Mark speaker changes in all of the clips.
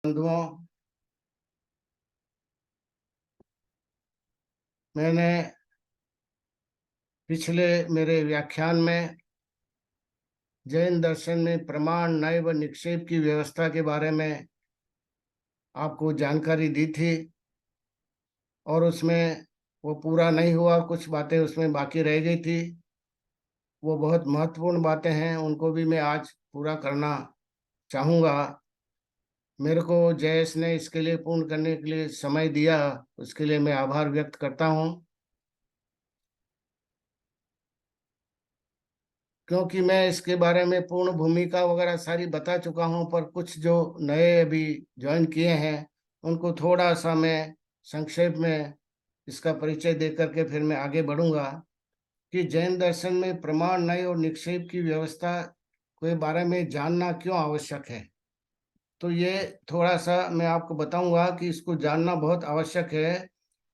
Speaker 1: बंधुओं, मैंने पिछले मेरे व्याख्यान में जैन दर्शन में प्रमाण, न्याय व निक्षेप की व्यवस्था के बारे में आपको जानकारी दी थी और उसमें वो पूरा नहीं हुआ, कुछ बातें उसमें बाकी रह गई थी। वो बहुत महत्वपूर्ण बातें हैं, उनको भी मैं आज पूरा करना चाहूँगा। मेरे को जयेश ने इसके लिए पूर्ण करने के लिए समय दिया, उसके लिए मैं आभार व्यक्त करता हूँ। क्योंकि मैं इसके बारे में पूर्ण भूमिका वगैरह सारी बता चुका हूं, पर कुछ जो नए अभी ज्वाइन किए हैं उनको थोड़ा सा मैं संक्षेप में इसका परिचय दे करके फिर मैं आगे बढ़ूंगा कि जैन दर्शन में प्रमाण, न्याय और निक्षेप की व्यवस्था के बारे में जानना क्यों आवश्यक है। तो ये थोड़ा सा मैं आपको बताऊंगा कि इसको जानना बहुत आवश्यक है,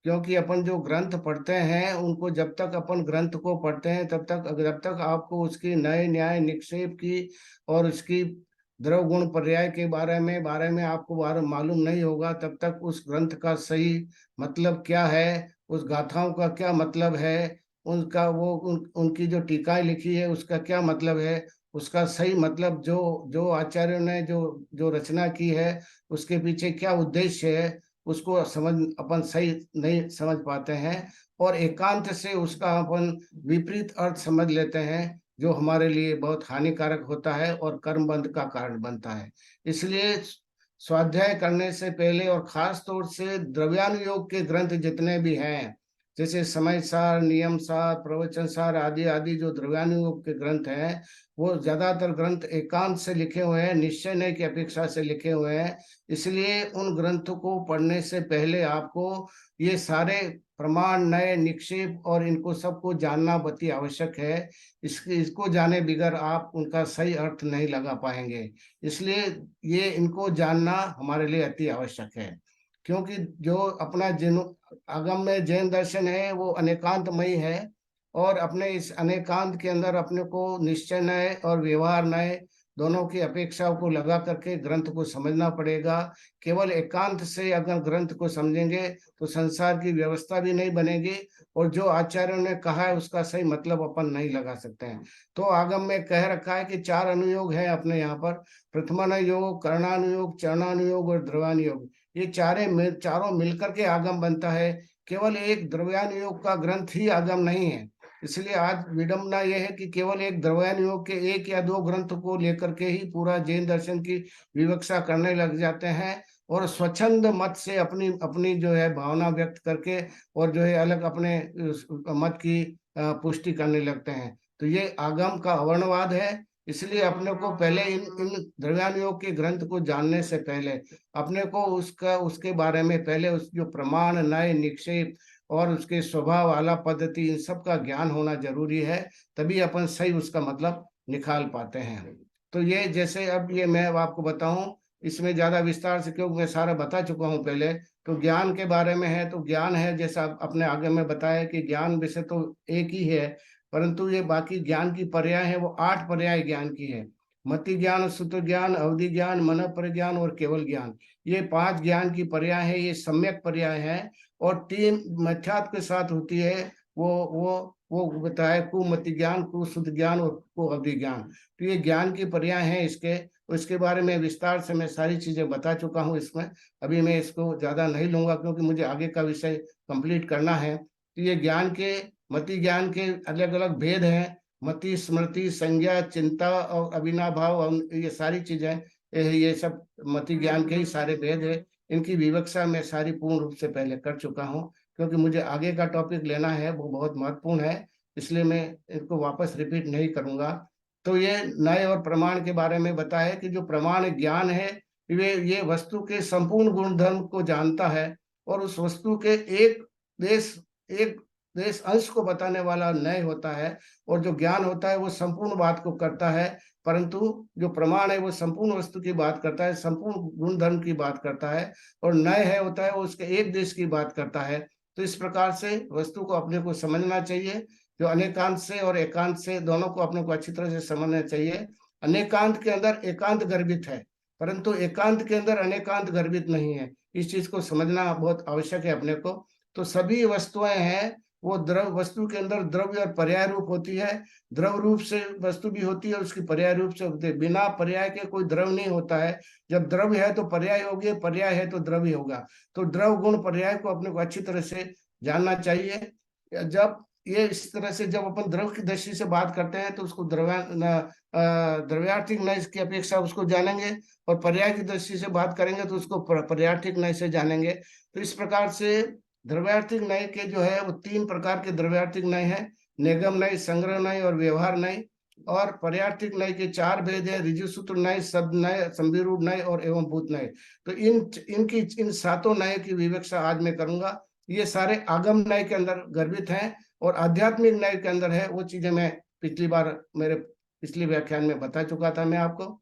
Speaker 1: क्योंकि अपन जो ग्रंथ पढ़ते हैं उनको जब तक अपन ग्रंथ को पढ़ते हैं जब तक आपको उसकी नए न्याय निक्षेप की और उसकी द्रव गुण पर्याय के बारे में आपको मालूम नहीं होगा, तब तक उस ग्रंथ का सही मतलब क्या है, उस गाथाओं का क्या मतलब है, उनका उनकी जो टीकाएं लिखी है उसका क्या मतलब है, उसका सही मतलब जो जो आचार्यों ने जो जो रचना की है उसके पीछे क्या उद्देश्य है, उसको समझ अपन सही नहीं समझ पाते हैं और एकांत से उसका अपन विपरीत अर्थ समझ लेते हैं, जो हमारे लिए बहुत हानिकारक होता है और कर्म बंध का कारण बनता है। इसलिए स्वाध्याय करने से पहले और खास तौर से द्रव्यानुयोग के ग्रंथ जितने भी हैं, जैसे समय सार, नियम सार, प्रवचन सार आदि आदि जो द्रव्यानुयोग के ग्रंथ हैं, वो ज्यादातर ग्रंथ एकांत से लिखे हुए हैं, निश्चय नहीं की अपेक्षा से लिखे हुए हैं। इसलिए उन ग्रंथों को पढ़ने से पहले आपको ये सारे प्रमाण, नए निक्षेप और इनको सबको जानना अति आवश्यक है। इसको जाने बगैर आप उनका सही अर्थ नहीं लगा पाएंगे। इसलिए ये इनको जानना हमारे लिए अति आवश्यक है, क्योंकि जो अपना जिन आगम में जैन दर्शन है वो अनेकांतमयी है और अपने इस अनेकांत के अंदर अपने को निश्चय न्याय और व्यवहार न्याय दोनों की अपेक्षाओं को लगा करके ग्रंथ को समझना पड़ेगा। केवल एकांत से अगर ग्रंथ को समझेंगे तो संसार की व्यवस्था भी नहीं बनेगी और जो आचार्यों ने कहा है उसका सही मतलब अपन नहीं लगा सकते हैं। तो आगम में कह रखा है कि 4 अनुयोग है अपने यहाँ पर, प्रथमानुयोग, कर्णानुयोग, चरणानुयोग और द्रव्यानुयोग। ये चारों मिलकर के आगम बनता है। केवल एक द्रव्यानुयोग का ग्रंथ ही आगम नहीं है। इसलिए आज विडंबना यह है कि केवल एक द्रव्यानुयोग के 1 या 2 ग्रंथ को लेकर के ही पूरा जैन दर्शन की विवक्षा करने लग जाते हैं और स्वच्छंद मत से अपनी अपनी जो है भावना व्यक्त करके और जो है अलग अपने मत की पुष्टि करने लगते हैं। तो ये आगम का अवर्णवाद है। इसलिए अपने को पहले इन इन द्रव्यानुयोग के ग्रंथ को जानने से पहले अपने को उसके बारे में पहले उस जो प्रमाण, न्याय, निक्षेप और उसके स्वभाव, आला पद्धति, इन सब का ज्ञान होना जरूरी है। तभी अपन सही उसका मतलब निकाल पाते हैं। तो ये जैसे अब ये मैं आपको बताऊं, इसमें ज्यादा विस्तार से क्योंकि मैं सारा बता चुका हूं पहले। तो ज्ञान के बारे में है तो ज्ञान है, जैसा अपने आगे में बताया कि ज्ञान वैसे तो एक ही है, परंतु ये बाकी ज्ञान की पर्याय है, वो 8 पर्याय ज्ञान की है। मति ज्ञान, सुत ज्ञान, अवधि ज्ञान, मन परिज्ञान और केवल ज्ञान। ये 5 ज्ञान की पर्याय है, ये सम्यक पर्याय है। और 3 मिथ्यात्व के साथ होती है, वो बताया कुमति ज्ञान, कुशुद्ध ज्ञान और को अवधि ज्ञान। तो ये ज्ञान की पर्याय हैं इसके। इसके बारे में विस्तार से मैं सारी चीजें बता चुका हूँ इसमें। अभी मैं इसको ज्यादा नहीं लूंगा क्योंकि मुझे आगे का विषय कंप्लीट करना है। तो ये ज्ञान के, मति ज्ञान के अलग अलग भेद हैं। मति, स्मृति, संज्ञा, चिंता और अविनाभाव, ये सारी चीजें, ये सब मति ज्ञान के ही सारे भेद है। इनकी विवक्षा मैं सारी पूर्ण रूप से पहले कर चुका हूँ, क्योंकि मुझे आगे का टॉपिक लेना है, वो बहुत महत्वपूर्ण है। इसलिए मैं इनको वापस रिपीट नहीं करूंगा। तो ये न्याय और प्रमाण के बारे में बताया कि जो प्रमाण ज्ञान है वे ये वस्तु के संपूर्ण गुणधर्म को जानता है और उस वस्तु के देश एक देश अंश को बताने वाला न्याय होता है। और जो ज्ञान होता है वो संपूर्ण बात को करता है, परंतु जो प्रमाण है वो संपूर्ण वस्तु की बात करता है, संपूर्ण गुणधर्म की बात करता है। और न्याय है होता है वो उसके एक देश की बात करता है। तो इस प्रकार से वस्तु को अपने को समझना चाहिए। जो अनेकांत से और एकांत से दोनों को अपने को अच्छी तरह से समझना चाहिए। अनेकांत के अंदर एकांत गर्भित है। परंतु एकांत के अंदर अनेकांत गर्भित नहीं है। इस चीज को समझना बहुत आवश्यक है अपने को। तो सभी वस्तुएं हैं वो द्रव, वस्तु के अंदर द्रव्य और पर्याय रूप होती है। द्रव रूप से वस्तु भी होती है, उसकी पर्याय रूप से होती है। बिना पर्याय के कोई द्रव नहीं होता है। जब द्रव्य है तो पर्याय होगी, पर्याय है तो द्रव्य होगा। तो द्रव गुण पर्याय को अपने को अच्छी तरह से जानना चाहिए। जब ये इस तरह से जब अपन द्रव की दृष्टि से बात करते हैं तो उसको द्रव्यार्थिक नय की अपेक्षा उसको जानेंगे, और पर्याय की दृष्टि से बात करेंगे तो उसको पर्यार्थिक नय से जानेंगे। तो इस प्रकार से द्रव्यार्थिक नय के जो है वो 3 प्रकार के द्रव्यार्थिक नय है, निगम नय, संग्रह नय और व्यवहार नय। और पर्यार्थिक नय के 4 भेद है, ऋजु सूत्र नय, शब्द नय, संविरूढ़ नय और एवं भूत नय। तो इन सातों नय की विवेचना आज मैं करूंगा। ये सारे आगम नय के अंदर गर्भित हैं, और आध्यात्मिक नय के अंदर है। वो चीजें मैं पिछली बार मेरे पिछले व्याख्यान में बता चुका था मैं आपको।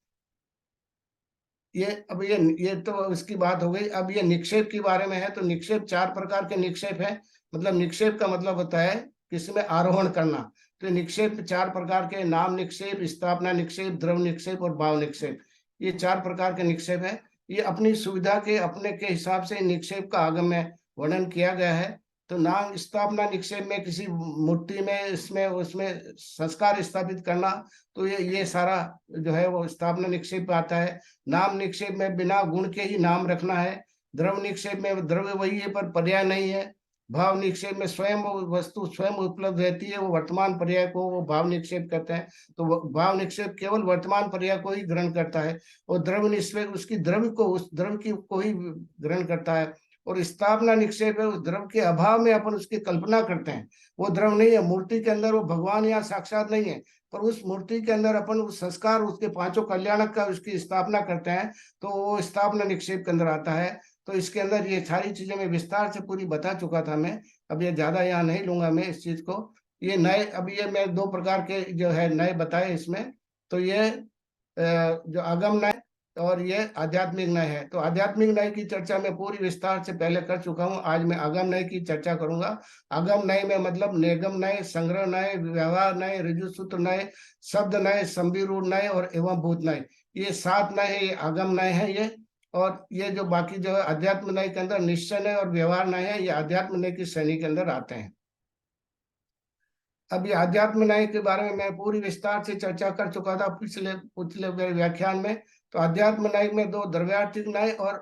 Speaker 1: ये अब ये तो इसकी बात हो गई। अब ये निक्षेप के बारे में है। तो निक्षेप 4 प्रकार के निक्षेप है। मतलब निक्षेप का मतलब होता है किसी में आरोहण करना। तो निक्षेप 4 प्रकार के, नाम निक्षेप, स्थापना निक्षेप, द्रव निक्षेप और भाव निक्षेप। ये 4 प्रकार के निक्षेप है। ये अपनी सुविधा के अपने के हिसाब से निक्षेप का आगम में वर्णन किया गया है। तो नाम स्थापना निक्षेप में किसी मूर्ति में इसमें उसमें संस्कार स्थापित करना, तो ये सारा जो है वो स्थापना निक्षेप आता है। नाम निक्षेप में बिना गुण के ही नाम रखना है। द्रव्य निक्षेप में द्रव्य वही है पर पर्याय नहीं है। भाव निक्षेप में स्वयं वो वस्तु स्वयं उपलब्ध रहती है, वो वर्तमान पर्याय को वो भाव निक्षेप कहते हैं। तो भाव निक्षेप केवल वर्तमान पर्याय को ही ग्रहण करता है। और द्रव्य निक्षेप उसकी द्रव्य को, उस द्रव्य की को ही ग्रहण करता है। और स्थापना निक्षेप है, उस द्रव्य के अभाव में अपन उसकी कल्पना करते हैं। वो द्रव्य नहीं है, मूर्ति के अंदर वो भगवान या साक्षात नहीं है, पर उस मूर्ति के अंदर अपन उस संस्कार, उसके 5 कल्याणक का उसकी स्थापना करते हैं। तो वो स्थापना निक्षेप के अंदर आता है। तो इसके अंदर ये सारी चीजें मैं विस्तार से पूरी बता चुका था मैं। अब ये ज्यादा यहाँ नहीं लूंगा मैं इस चीज को। ये नए, अब ये मैं 2 प्रकार के जो है नए बताए इसमें। तो ये जो आगम नय और ये आध्यात्मिक नय है। तो आध्यात्मिक नय की चर्चा मैं पूरी विस्तार से पहले कर चुका हूँ। आज मैं आगम नय की चर्चा करूंगा। आगम नय में मतलब निगम नय, संग्रह नय, व्यवहार नय, ऋजु सूत्र नय, शब्द नय, संविरूढ़ नय और एवं भूत नय। ये 7 नय है, ये आगम नय है ये। और ये जो बाकी जो है अध्यात्म नय के अंदर निश्चय नय और व्यवहार नय है, ये अध्यात्म नय की श्रेणी के अंदर आते हैं। अब ये अध्यात्म न्याय के बारे में मैं पूरी विस्तार से चर्चा कर चुका था पिछले पिछले मेरे व्याख्यान में। तो अध्यात्म न्याय में 2, द्रव्यार्थिक न्याय और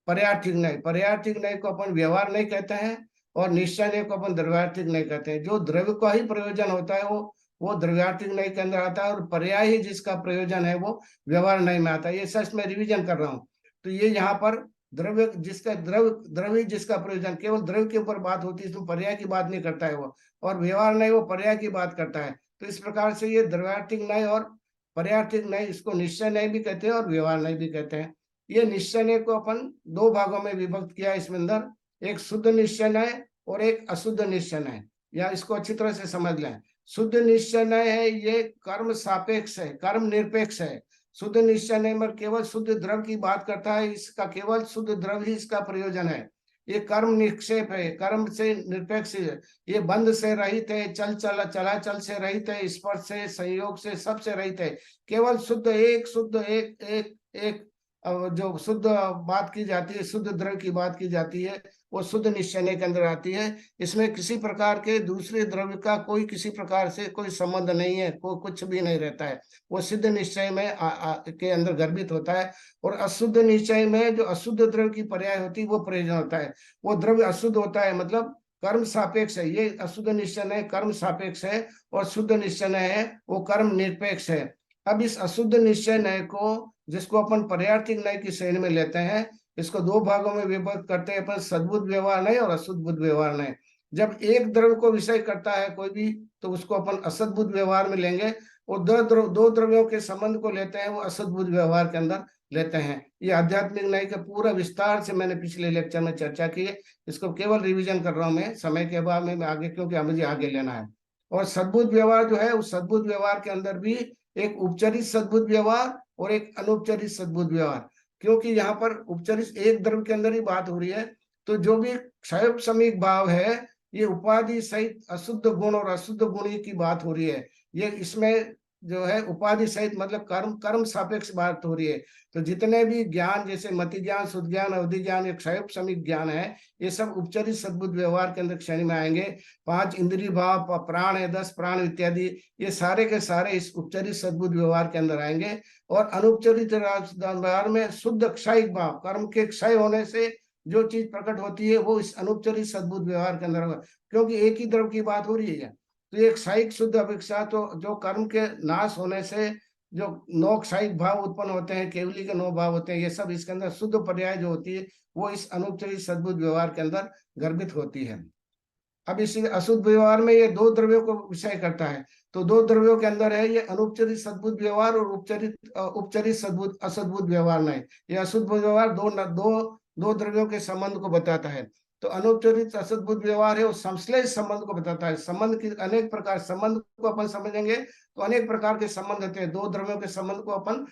Speaker 1: पर्यार्थिक न्याय। पर्यार्थिक न्याय को अपन व्यवहार नहीं कहते हैं, और निश्चय न्याय को अपन द्रव्यार्थिक न्याय कहते हैं। जो द्रव्य का ही प्रयोजन होता है वो द्रव्यार्थिक न्याय के अंदर आता है, और पर्याय ही जिसका प्रयोजन है वो व्यवहार न्याय में आता है। ये सच में रिविजन कर रहा हूँ। तो ये यहाँ पर द्रव्य जिसका द्रव्य जिसका प्रयोजन, केवल द्रव्य के ऊपर बात होती है, इसमें पर्याय की बात नहीं करता है वो। और व्यवहार न्याय वो पर्याय की बात करता है। तो इस प्रकार से ये द्रव्यार्थिक न्याय और पर्यार्थिक न्याय, इसको निश्चय न्याय भी कहते हैं और व्यवहार न्याय भी कहते हैं। ये निश्चय न्याय को अपन 2 भागों में विभक्त किया इसमें अंदर, एक शुद्ध निश्चय न्याय और एक अशुद्ध निश्चय न्याय। या इसको अच्छी तरह से समझ लें। शुद्ध निश्चय न्याय है ये कर्म सापेक्ष है, कर्म निरपेक्ष है। शुद्ध निश्चय न्याय में केवल शुद्ध द्रव्य की बात करता है, इसका केवल शुद्ध द्रव्य ही इसका प्रयोजन है। ये कर्म निक्षेप है, कर्म से निरपेक्ष है। ये बंध से रहित है, चलाचल से रहित है, स्पर्श से, संयोग से, सबसे रहित है। केवल शुद्ध एक एक जो शुद्ध बात की जाती है, शुद्ध द्रव्य की बात की जाती है, वो शुद्ध निश्चय के अंदर आती है। इसमें किसी प्रकार के दूसरे द्रव्य का कोई किसी प्रकार से कोई संबंध नहीं है, कोई कुछ भी नहीं रहता है। वो सिद्ध निश्चय में के अंदर गर्भित होता है। और अशुद्ध निश्चय में जो अशुद्ध द्रव्य की पर्याय होती है वो प्रयोजन होता है। वो द्रव्य अशुद्ध होता है, मतलब कर्म सापेक्ष है। ये अशुद्ध निश्चय कर्म सापेक्ष है, और शुद्ध निश्चय है वो कर्म निरपेक्ष है। अब इस अशुद्ध निश्चय न्याय को, जिसको अपन पर्यार्थिक न्याय की श्रेणी में लेते हैं, इसको 2 भागों में विभक्त करते हैं अपन, सद्बुद्ध व्यवहार न्याय और अशुद्ध बुद्ध व्यवहार न्याय। जब एक द्रव्य को विषय करता है कोई भी, तो उसको अपन असद्बुद्ध व्यवहार में लेंगे। और दो द्रव्यों के संबंध को लेते हैं, वो असद्बुद्ध व्यवहार के अंदर लेते हैं। ये आध्यात्मिक न्याय का पूरा विस्तार से मैंने पिछले लेक्चर में चर्चा की है। इसको केवल रिविजन कर रहा हूँ मैं समय के अभाव में आगे, क्योंकि मुझे आगे लेना है। और सद्बुद्ध व्यवहार जो है, उस सद्बुद्ध व्यवहार के अंदर भी एक उपचारित सद्बुद्ध व्यवहार और एक अनौपचारिक सद्बुद्ध व्यवहार। क्योंकि यहाँ पर उपचारित एक द्रव्य के अंदर ही बात हो रही है, तो जो भी क्षय समीक भाव है, ये उपाधि सहित अशुद्ध गुण और अशुद्ध गुणी की बात हो रही है। ये इसमें जो है उपाधि सहित, मतलब कर्म कर्म सापेक्ष बात हो रही है। तो जितने भी ज्ञान, जैसे मति ज्ञान, शुद्ध ज्ञान, अवधि ज्ञान, एक क्षय समित ज्ञान है, ये सब उपचरित सद्बुद्ध व्यवहार के अंदर श्रेणी में आएंगे। 5 इंद्रिय भाव, प्राण है, 10 प्राण इत्यादि, ये सारे के सारे इस उपचरित सद्बुद्ध व्यवहार के अंदर आएंगे। और अनुपचरित व्यवहार में शुद्ध क्षयिक भाव, कर्म के क्षय होने से जो चीज प्रकट होती है वो इस अनुपचरित सद्बुद्ध व्यवहार के अंदर होगा, क्योंकि एक ही द्रव्य की बात हो रही है। तो एक क्षयिक शुद्ध अपेक्षा, तो जो कर्म के नाश होने से जो 9 क्षयिक भाव उत्पन्न होते हैं, केवली के 9 भाव होते हैं, ये सब इसके अंदर शुद्ध पर्याय जो होती है वो इस अनुपचरित सद्बुद्ध व्यवहार के अंदर गर्भित होती है। अब इसी अशुद्ध व्यवहार में ये 2 द्रव्यों को विषय करता है। तो 2 द्रव्यों के अंदर है ये अनुपचरित सद्बुद्ध व्यवहार और उपचरित सद्बुद्ध असद्बुद्ध व्यवहार नहीं। ये अशुद्ध व्यवहार दो द्रव्यों के संबंध को बताता है। तो अनुपचरित असद्बुद्ध व्यवहार है वो संश्लेष संबंध को बताता है। संबंध की अनेक प्रकार, संबंध को अपन समझेंगे तो अनेक प्रकार के संबंध होते हैं। 2 द्रव्यों के संबंध को अपन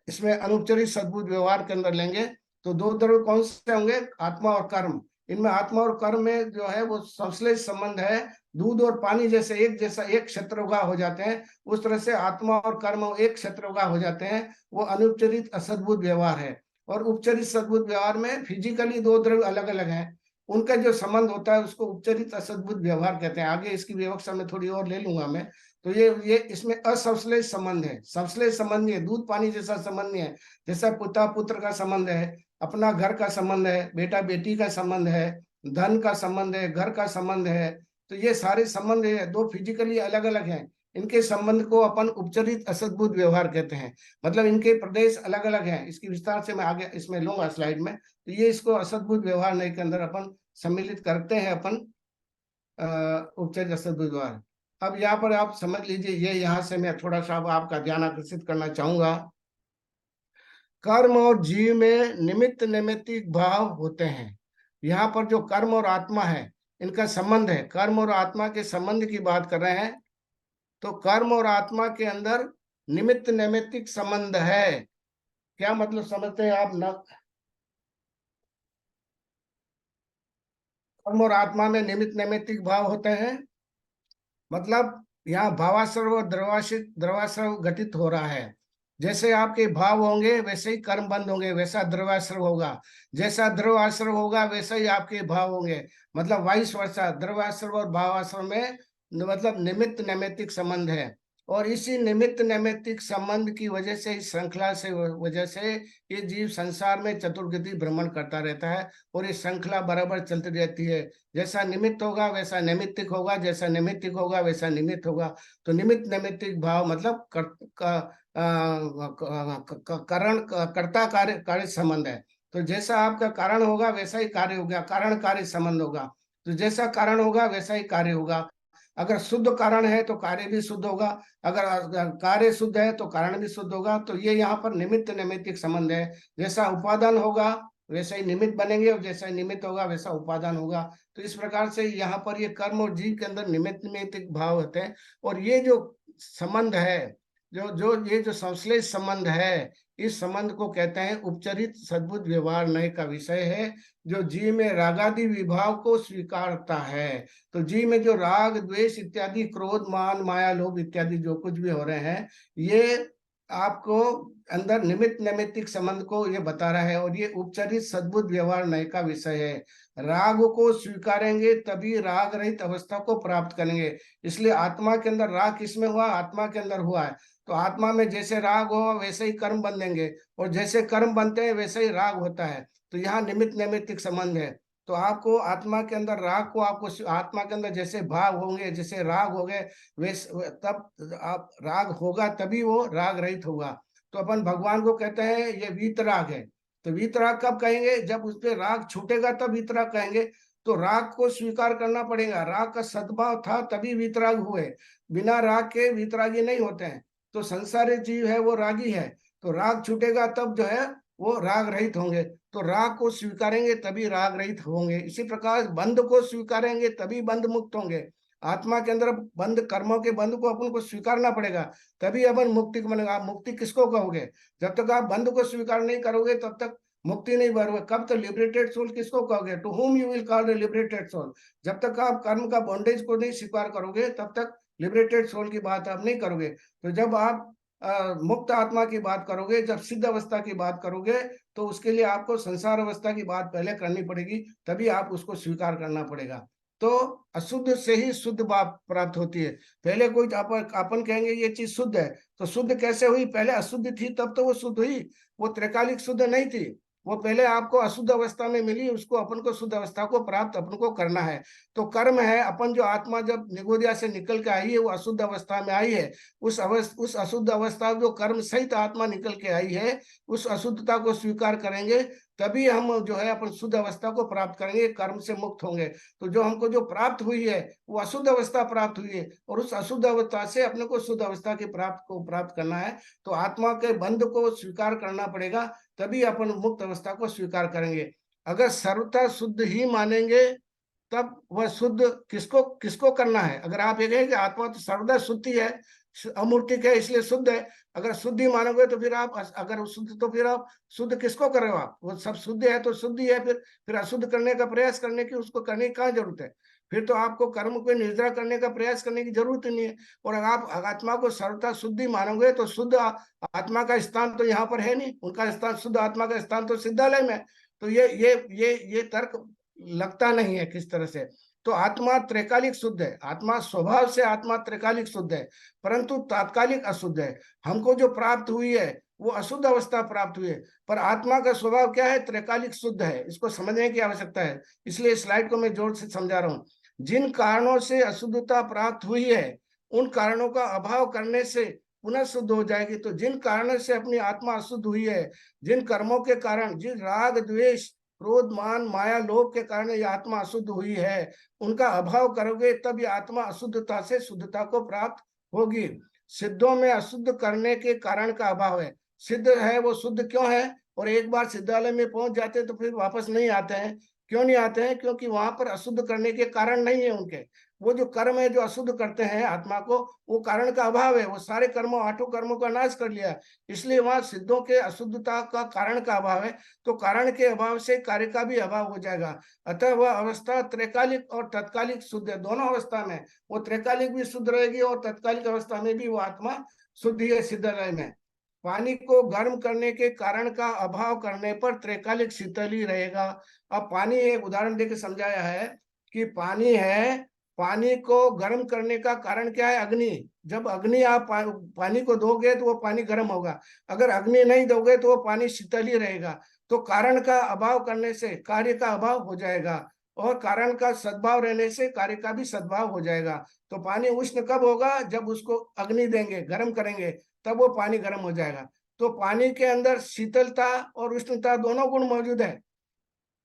Speaker 1: इसमें अनुपचरित सद्बुद्ध व्यवहार के अंदर लेंगे। तो 2 द्रव्य कौन से होंगे? आत्मा और कर्म। इनमें आत्मा और कर्म में जो है वो संश्लेष संबंध है। दूध और पानी जैसे एक क्षेत्रगा हो जाते हैं, उस तरह से आत्मा और कर्म एक क्षेत्रगा हो जाते हैं। वो अनुपचरित असद्बुद्ध व्यवहार है। और उपचरित सद्बुद्ध व्यवहार में फिजिकली 2 द्रव्य अलग अलग हैं, उनका जो संबंध होता है उसको उपचरित असद्बुद्ध व्यवहार कहते हैं। आगे इसकी विवक्षा में थोड़ी और ले लूंगा मैं। तो ये इसमें असंश्लेष संबंध है, संश्लेष संबंध नहीं है। दूध पानी जैसा संबंध नहीं है। जैसा पिता पुत्र का संबंध है, अपना घर का संबंध है, बेटा बेटी का संबंध है, धन का संबंध है, घर का संबंध है। तो ये सारे संबंध है, 2 फिजिकली अलग अलग हैं। इनके संबंध को अपन उपचरित असद्बुद्ध व्यवहार कहते हैं। मतलब इनके प्रदेश अलग अलग हैं। इसकी विस्तार से मैं आगे इसमें लूंगा स्लाइड में। तो ये इसको असद्बुद्ध व्यवहार नहीं के अंदर अपन सम्मिलित करते हैं, अपन उपचरित असद्बुद्ध व्यवहार। अब यहाँ पर आप समझ लीजिए, ये यहाँ से मैं थोड़ा सा आपका ध्यान आकर्षित करना चाहूंगा। कर्म और जीव में निमित्त नैमित्तिक भाव होते हैं। यहाँ पर जो कर्म और आत्मा है, इनका संबंध है। कर्म और आत्मा के संबंध की बात कर रहे हैं। तो कर्म और आत्मा के अंदर निमित्त नैमित्तिक संबंध है। क्या मतलब समझते हैं आप? न कर्म और आत्मा में निमित्त नैमित्तिक भाव होते हैं, मतलब यहाँ भावाश्रव और द्रवाश्रव घटित हो रहा है। जैसे आपके भाव होंगे वैसे ही कर्म बंद होंगे, वैसा द्रवाश्रव होगा। जैसा द्रवाश्रव होगा वैसे ही आपके भाव होंगे। मतलब वाइस वर्षा, द्रवाश्रव और भावाश्रव में मतलब निमित्त नैमित्तिक संबंध है। और इसी निमित्त नैमित्तिक संबंध की वजह से, इस श्रृंखला से वजह से ये जीव संसार में चतुर्गति भ्रमण करता रहता है। और ये श्रृंखला बराबर चलती रहती है। जैसा निमित्त होगा वैसा नैमित्तिक होगा, जैसा नैमित्तिक होगा वैसा निमित्त होगा। तो निमित्त नैमित्तिक भाव मतलब कारण कर्ता कार्य संबंध है। तो जैसा आपका कारण होगा वैसा ही कार्य होगा, कारण कार्य संबंध होगा। तो जैसा कारण होगा वैसा ही कार्य होगा। अगर शुद्ध कारण है तो कार्य भी शुद्ध होगा, अगर कार्य शुद्ध है तो कारण भी शुद्ध होगा। तो ये यहाँ पर निमित्त नैमित्तिक संबंध है। जैसा उपादान होगा वैसा ही निमित्त बनेंगे, और जैसा निमित्त होगा वैसा उपादान होगा। तो इस प्रकार से यहाँ पर ये कर्म और जीव के अंदर निमित्त नैमित्तिक भाव होते हैं। और ये जो संबंध है, ये जो संश्लेष संबंध है, इस संबंध को कहते हैं उपचरित सद्बुद्ध व्यवहार नय का विषय है, जो जीव में रागादि विभाव को स्वीकारता है। तो जीव में जो राग द्वेष इत्यादि, क्रोध मान माया लोभ इत्यादि जो कुछ भी हो रहे हैं, ये आपको अंदर निमित्त नैमित्तिक संबंध को ये बता रहा है। और ये उपचरित सद्बुद्ध व्यवहार नय का विषय है। राग को स्वीकारेंगे तभी राग रहित अवस्था को प्राप्त करेंगे। इसलिए आत्मा के अंदर राग किसमें हुआ? आत्मा के अंदर हुआ है। तो आत्मा में जैसे राग हो वैसे ही कर्म बनेंगे, और जैसे कर्म बनते हैं वैसे ही राग होता है। तो यहाँ निमित्त नैमित्तिक संबंध है। तो आपको आत्मा के अंदर राग को, आपको आत्मा के अंदर जैसे भाव होंगे, जैसे राग हो गए, वैसे तब आप राग होगा तभी वो राग रहित होगा। तो अपन भगवान को कहते हैं ये वीतराग है। तो वीतराग कब कहेंगे? जब उस पर राग छूटेगा तब वीतराग कहेंगे। तो राग को स्वीकार करना पड़ेगा। राग का सद्भाव था तभी वीतराग हुए, बिना राग के वीतरागी नहीं होते हैं। तो संसारी जीव है वो रागी है। तो राग छूटेगा तब जो है वो राग रहित होंगे। तो राग को स्वीकारेंगे तभी राग रहित होंगे। इसी प्रकार बंध को स्वीकारेंगे तभी बंध मुक्त होंगे। आत्मा के अंदर बंध, कर्मों के बंध को अपन को स्वीकारना पड़ेगा, तभी अपन मुक्ति को बनेगा। आप मुक्ति किसको कहोगे? जब तक आप बंध को स्वीकार नहीं करोगे तब तक मुक्ति नहीं भरोगे। कब तक लिबरेटेड सोल किसको कहोगे? To whom you will call the liberated soul. जब तक आप कर्म का बॉन्डेज को नहीं स्वीकार करोगे तब तक लिबरेटेड सोल की बात आप नहीं करोगे। तो जब आप मुक्त आत्मा की बात करोगे, जब सिद्ध अवस्था की बात करोगे, तो उसके लिए आपको संसार अवस्था की बात पहले करनी पड़ेगी, तभी आप उसको स्वीकार करना पड़ेगा। तो अशुद्ध से ही शुद्ध बात प्राप्त होती है। पहले कोई अपन कहेंगे ये चीज शुद्ध है, तो शुद्ध कैसे हुई? पहले अशुद्ध थी तब तो वो शुद्ध हुई, वो त्रैकालिक शुद्ध नहीं थी। वो पहले आपको अशुद्ध अवस्था में मिली, उसको अपन को शुद्ध अवस्था को प्राप्त अपन को करना है। तो कर्म है, अपन जो आत्मा जब निगोदिया से निकल के आई है, वो अशुद्ध अवस्था में आई है। उस अशुद्ध अवस्था जो कर्म सहित आत्मा निकल के आई है, उस अशुद्धता को स्वीकार करेंगे, तभी हम जो है अपन शुद्ध अवस्था को प्राप्त करेंगे, कर्म से मुक्त होंगे। तो जो हमको जो प्राप्त हुई है वो अशुद्ध अवस्था प्राप्त हुई है, और उस अशुद्ध अवस्था से अपने को शुद्ध अवस्था की प्राप्त करना है। तो आत्मा के बंध को स्वीकार करना पड़ेगा, तभी अपन मुक्त अवस्था को स्वीकार करेंगे। अगर सर्वथा शुद्ध ही मानेंगे, तब वह शुद्ध किसको किसको करना है? अगर आप ये कहें कि आत्मा तो सर्वदा शुद्धि है, अमूर्तिक है, इसलिए शुद्ध है, अगर शुद्धि मानोगे तो फिर आप, अगर शुद्ध तो फिर आप शुद्ध किसको कर रहे हो? आप वो सब शुद्ध है तो शुद्धि है, फिर अशुद्ध करने का प्रयास करने की, उसको करने की कहाँ जरूरत है? फिर तो आपको कर्म को निर्जरा करने का प्रयास करने की जरूरत नहीं है। और अगर आप आत्मा को सर्वथा शुद्धि मानोगे, तो शुद्ध आत्मा का स्थान तो यहाँ पर है नहीं, उनका स्थान, शुद्ध आत्मा का स्थान तो सिद्धालय में। तो ये तर्क लगता नहीं है किस तरह से। तो आत्मा त्रैकालिक शुद्ध है, आत्मा स्वभाव से आत्मा त्रैकालिक शुद्ध है, परंतु तात्कालिक अशुद्ध है। हमको जो प्राप्त हुई है वो अशुद्ध अवस्था प्राप्त हुई है, पर आत्मा का स्वभाव क्या है? त्रैकालिक शुद्ध है। इसको समझने की आवश्यकता है, इसलिए स्लाइड को मैं जोर से समझा रहा हूँ। जिन कारणों से अशुद्धता प्राप्त हुई है, उन कारणों का अभाव करने से पुनः शुद्ध हो जाएगी। तो जिन कारणों से अपनी आत्मा अशुद्ध हुई है, जिन कर्मों के कारण, जिन राग द्वेष क्रोध मान माया लोभ के कारण ये आत्मा अशुद्ध हुई है, उनका अभाव करोगे, तब ये आत्मा अशुद्धता से शुद्धता को प्राप्त होगी। सिद्धों में अशुद्ध करने के कारण का अभाव है। सिद्ध है वो शुद्ध क्यों है? और एक बार सिद्धालय में पहुंच जाते तो फिर वापस नहीं आते हैं। क्यों नहीं आते हैं? क्योंकि वहां पर अशुद्ध करने के कारण नहीं है उनके। वो जो कर्म है जो अशुद्ध करते हैं आत्मा को, वो कारण का अभाव है। वो सारे कर्मों, आठों कर्मों का नाश कर लिया, इसलिए वहां सिद्धों के अशुद्धता का कारण का अभाव है। तो कारण के अभाव से कार्य का भी अभाव हो जाएगा। अतः वह अवस्था त्रैकालिक और तत्कालिक शुद्ध है। दोनों अवस्था में वो त्रैकालिक भी शुद्ध रहेगी, और तत्कालिक अवस्था में भी वो आत्मा शुद्ध है सिद्धलय में। पानी को गर्म करने के कारण का अभाव करने पर त्रैकालिक शीतल ही रहेगा। अब पानी, एक उदाहरण देकर समझाया है कि पानी है, पानी को गर्म करने का कारण क्या है? अग्नि। जब अग्नि आप पानी को दोगे तो वो पानी गर्म होगा, अगर अग्नि नहीं दोगे तो वो पानी शीतल ही रहेगा। तो कारण का अभाव करने से कार्य का अभाव हो जाएगा, और कारण का सद्भाव रहने से कार्य का भी सद्भाव हो जाएगा। तो पानी उष्ण कब होगा? जब उसको अग्नि देंगे, गर्म करेंगे, तब वो पानी गर्म हो जाएगा। तो पानी के अंदर शीतलता और उष्णता दोनों गुण मौजूद है।